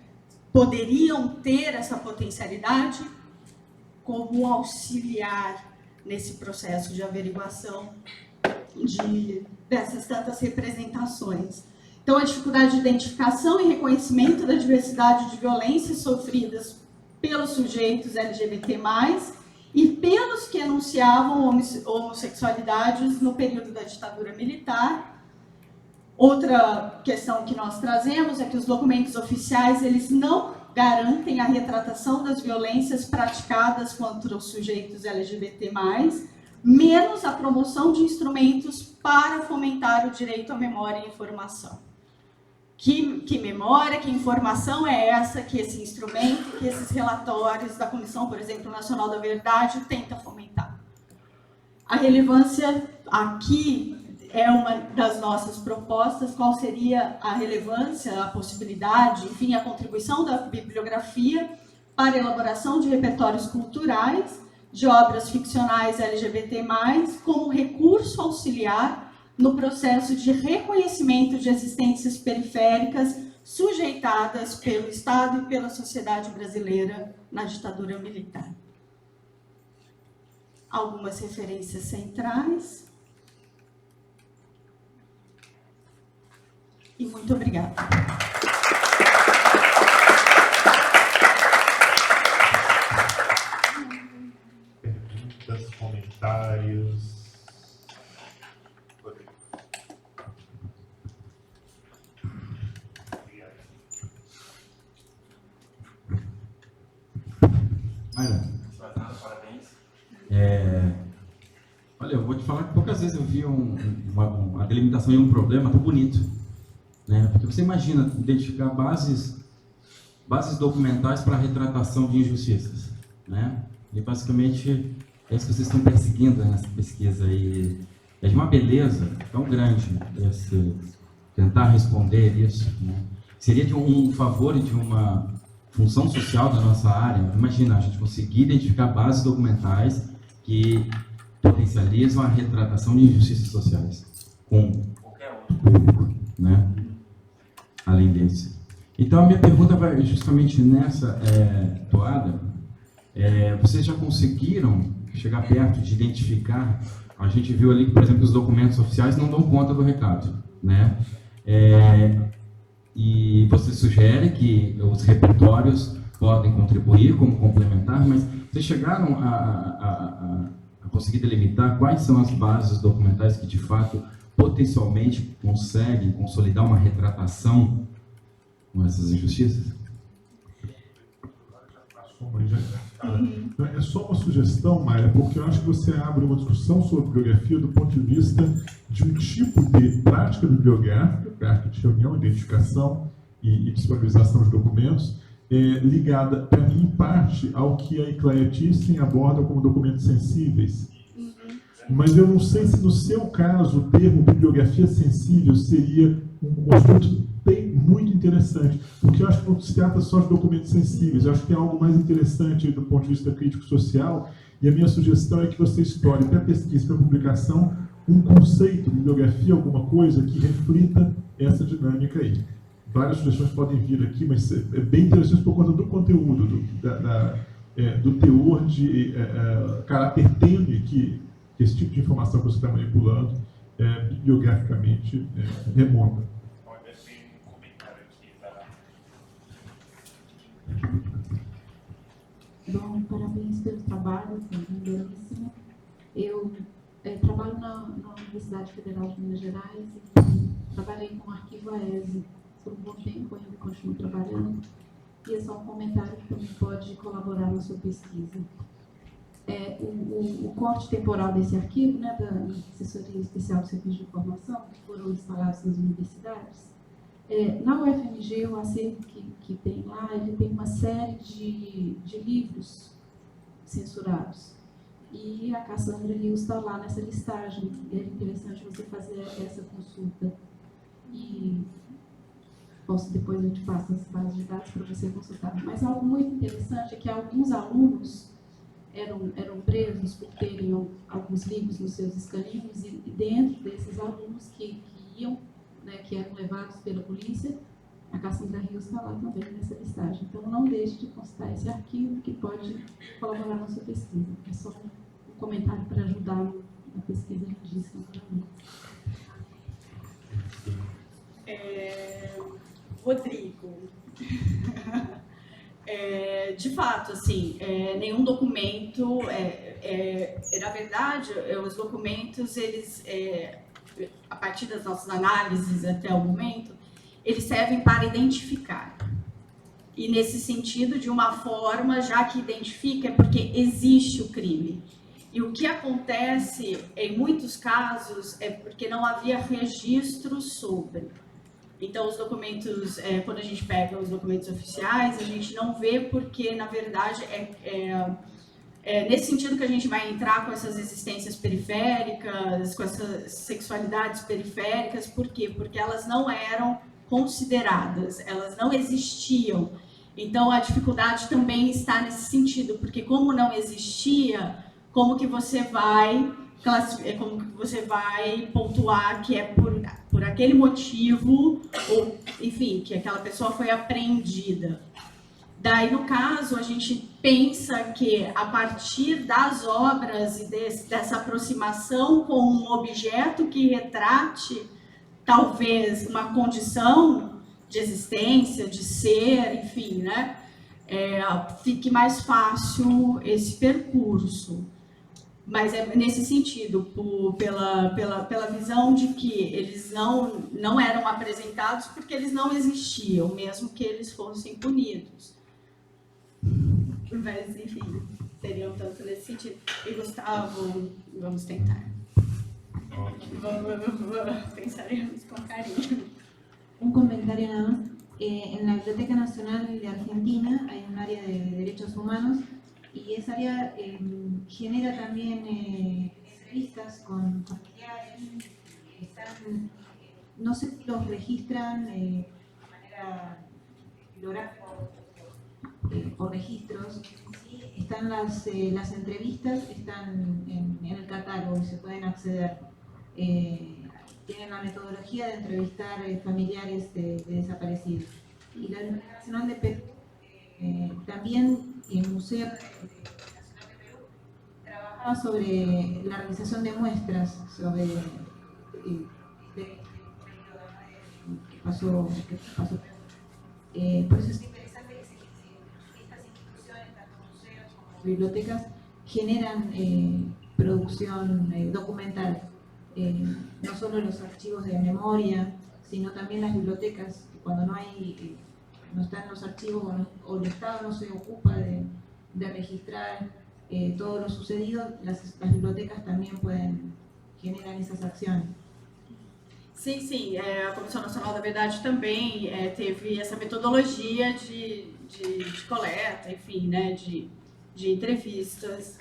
[SPEAKER 12] poderiam ter essa potencialidade como auxiliar nesse processo de averiguação dessas tantas representações. Então, a dificuldade de identificação e reconhecimento da diversidade de violências sofridas pelos sujeitos LGBT+, e pelos que anunciavam homossexualidades no período da ditadura militar. Outra questão que nós trazemos é que os documentos oficiais, eles não garantem a retratação das violências praticadas contra os sujeitos LGBT+, menos a promoção de instrumentos para fomentar o direito à memória e informação. Que memória, que informação é essa que esse instrumento, que esses relatórios da Comissão, por exemplo, Nacional da Verdade, tenta fomentar? A relevância aqui é uma das nossas propostas. Qual seria a relevância, a possibilidade, enfim, a contribuição da bibliografia para a elaboração de repertórios culturais, de obras ficcionais LGBT+, como recurso auxiliar no processo de reconhecimento de existências periféricas sujeitadas pelo Estado e pela sociedade brasileira na ditadura militar. Algumas referências centrais. E muito obrigada.
[SPEAKER 1] Perguntas, comentários?
[SPEAKER 7] Parabéns.
[SPEAKER 3] Olha, eu vou te falar que poucas vezes eu vi uma delimitação de um problema tão bonito, né? Porque você imagina identificar bases documentais para a retratação de injustiças, né? E basicamente é isso que vocês estão perseguindo nessa pesquisa, e é de uma beleza tão grande tentar responder isso, né? Seria de um favor e de uma função social da nossa área. Imagina a gente conseguir identificar bases documentais que potencializam a retratação de injustiças sociais com
[SPEAKER 7] Qualquer outro,
[SPEAKER 3] né? Além desse. Então, a minha pergunta vai justamente nessa toada. Vocês já conseguiram chegar perto de identificar? A gente viu ali que, por exemplo, os documentos oficiais não dão conta do recado, né? E você sugere que os repertórios podem contribuir como complementar, mas vocês chegaram a conseguir delimitar quais são as bases documentais que, de fato, potencialmente conseguem consolidar uma retratação com essas injustiças?
[SPEAKER 5] É só uma sugestão, Maia, porque eu acho que você abre uma discussão sobre bibliografia do ponto de vista de um tipo de prática bibliográfica, prática de reunião, identificação e disponibilização de documentos, ligada, para mim, em parte, ao que a Icléia Thyssen aborda como documentos sensíveis. Mas eu não sei se, no seu caso, o termo bibliografia sensível seria um construto muito interessante, porque eu acho que não se trata só de documentos sensíveis, eu acho que tem algo mais interessante do ponto de vista crítico-social, e a minha sugestão é que você explore para pesquisa, para publicação, um conceito, bibliografia, alguma coisa que reflita essa dinâmica aí. Várias sugestões podem vir aqui, mas é bem interessante por conta do conteúdo, do teor de caráter tênue que esse tipo de informação que você está manipulando bibliograficamente remonta.
[SPEAKER 10] Bom, parabéns pelo trabalho, foi belíssimo. Eu trabalho na Universidade Federal de Minas Gerais e trabalhei com o arquivo AESE por um bom tempo, ainda continuo trabalhando. E é só um comentário que também pode colaborar na sua pesquisa. o corte temporal desse arquivo, né, da Assessoria Especial do Serviço de Informação, que foram instalados nas universidades, na UFMG, o acervo que tem lá, ele tem uma série de livros censurados. E a Cassandra Rios está lá nessa listagem. É interessante você fazer essa consulta. E depois eu te passo as bases de dados para você consultar. Mas algo muito interessante é que alguns alunos eram presos por terem alguns livros nos seus escaninhos, e dentro desses alunos que iam, né, que eram levados pela polícia, a Cassandra Rios está lá também nessa listagem. Então, não deixe de consultar esse arquivo, que pode colaborar na sua pesquisa. É só um comentário para ajudar na pesquisa lindíssima.
[SPEAKER 12] Rodrigo, de fato, assim, nenhum documento, na verdade, os documentos, eles, a partir das nossas análises até o momento, eles servem para identificar. E nesse sentido, de uma forma, já que identifica, é porque existe o crime. E o que acontece, em muitos casos, é porque não havia registro sobre. Então, os documentos, quando a gente pega os documentos oficiais, a gente não vê porque, na verdade, nesse sentido que a gente vai entrar com essas existências periféricas, com essas sexualidades periféricas. Por quê? Porque elas não eram consideradas, elas não existiam. Então, a dificuldade também está nesse sentido, porque como não existia, como que você vai pontuar que é por aquele motivo, ou, enfim, que aquela pessoa foi apreendida. Daí, no caso, a gente pensa que, a partir das obras e dessa aproximação com um objeto que retrate, talvez, uma condição de existência, de ser, enfim, né, fique mais fácil esse percurso. Mas é nesse sentido, pela visão de que eles não eram apresentados porque eles não existiam, mesmo que eles fossem punidos. Mas, enfim, seriam tanto nesse sentido. E, Gustavo, vamos tentar. Pensaremos con cariño.
[SPEAKER 13] Un comentario nada más. En la Biblioteca Nacional de Argentina hay un área de derechos humanos y esa área genera también entrevistas con familiares que están, no sé si los registran de manera bibliográfica o registros. Sí, están las entrevistas, están en el catálogo y se pueden acceder. Tienen la metodología de entrevistar familiares de desaparecidos. Y la Biblioteca Nacional de Perú, también el Museo Nacional de Perú, trabajaba sobre la realización de muestras sobre qué pasó. Por eso es interesante que estas instituciones, tanto museos como bibliotecas, generan producción documental. No solo los archivos de memoria, sino también las bibliotecas, que cuando no están los archivos o el Estado no se ocupa de registrar todo lo sucedido, las bibliotecas también generan essas ações.
[SPEAKER 12] Sim, a Comissão Nacional da Verdade também teve essa metodologia de coleta, enfim, né, de entrevistas.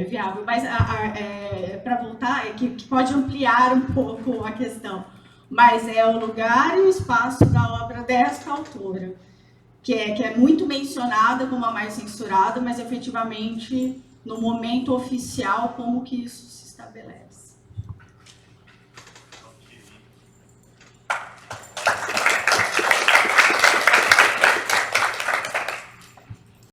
[SPEAKER 12] Viável, mas para voltar, que pode ampliar um pouco a questão, mas é o lugar e o espaço da obra desta autora, que é muito mencionada como a mais censurada, mas efetivamente no momento oficial como que isso se estabelece.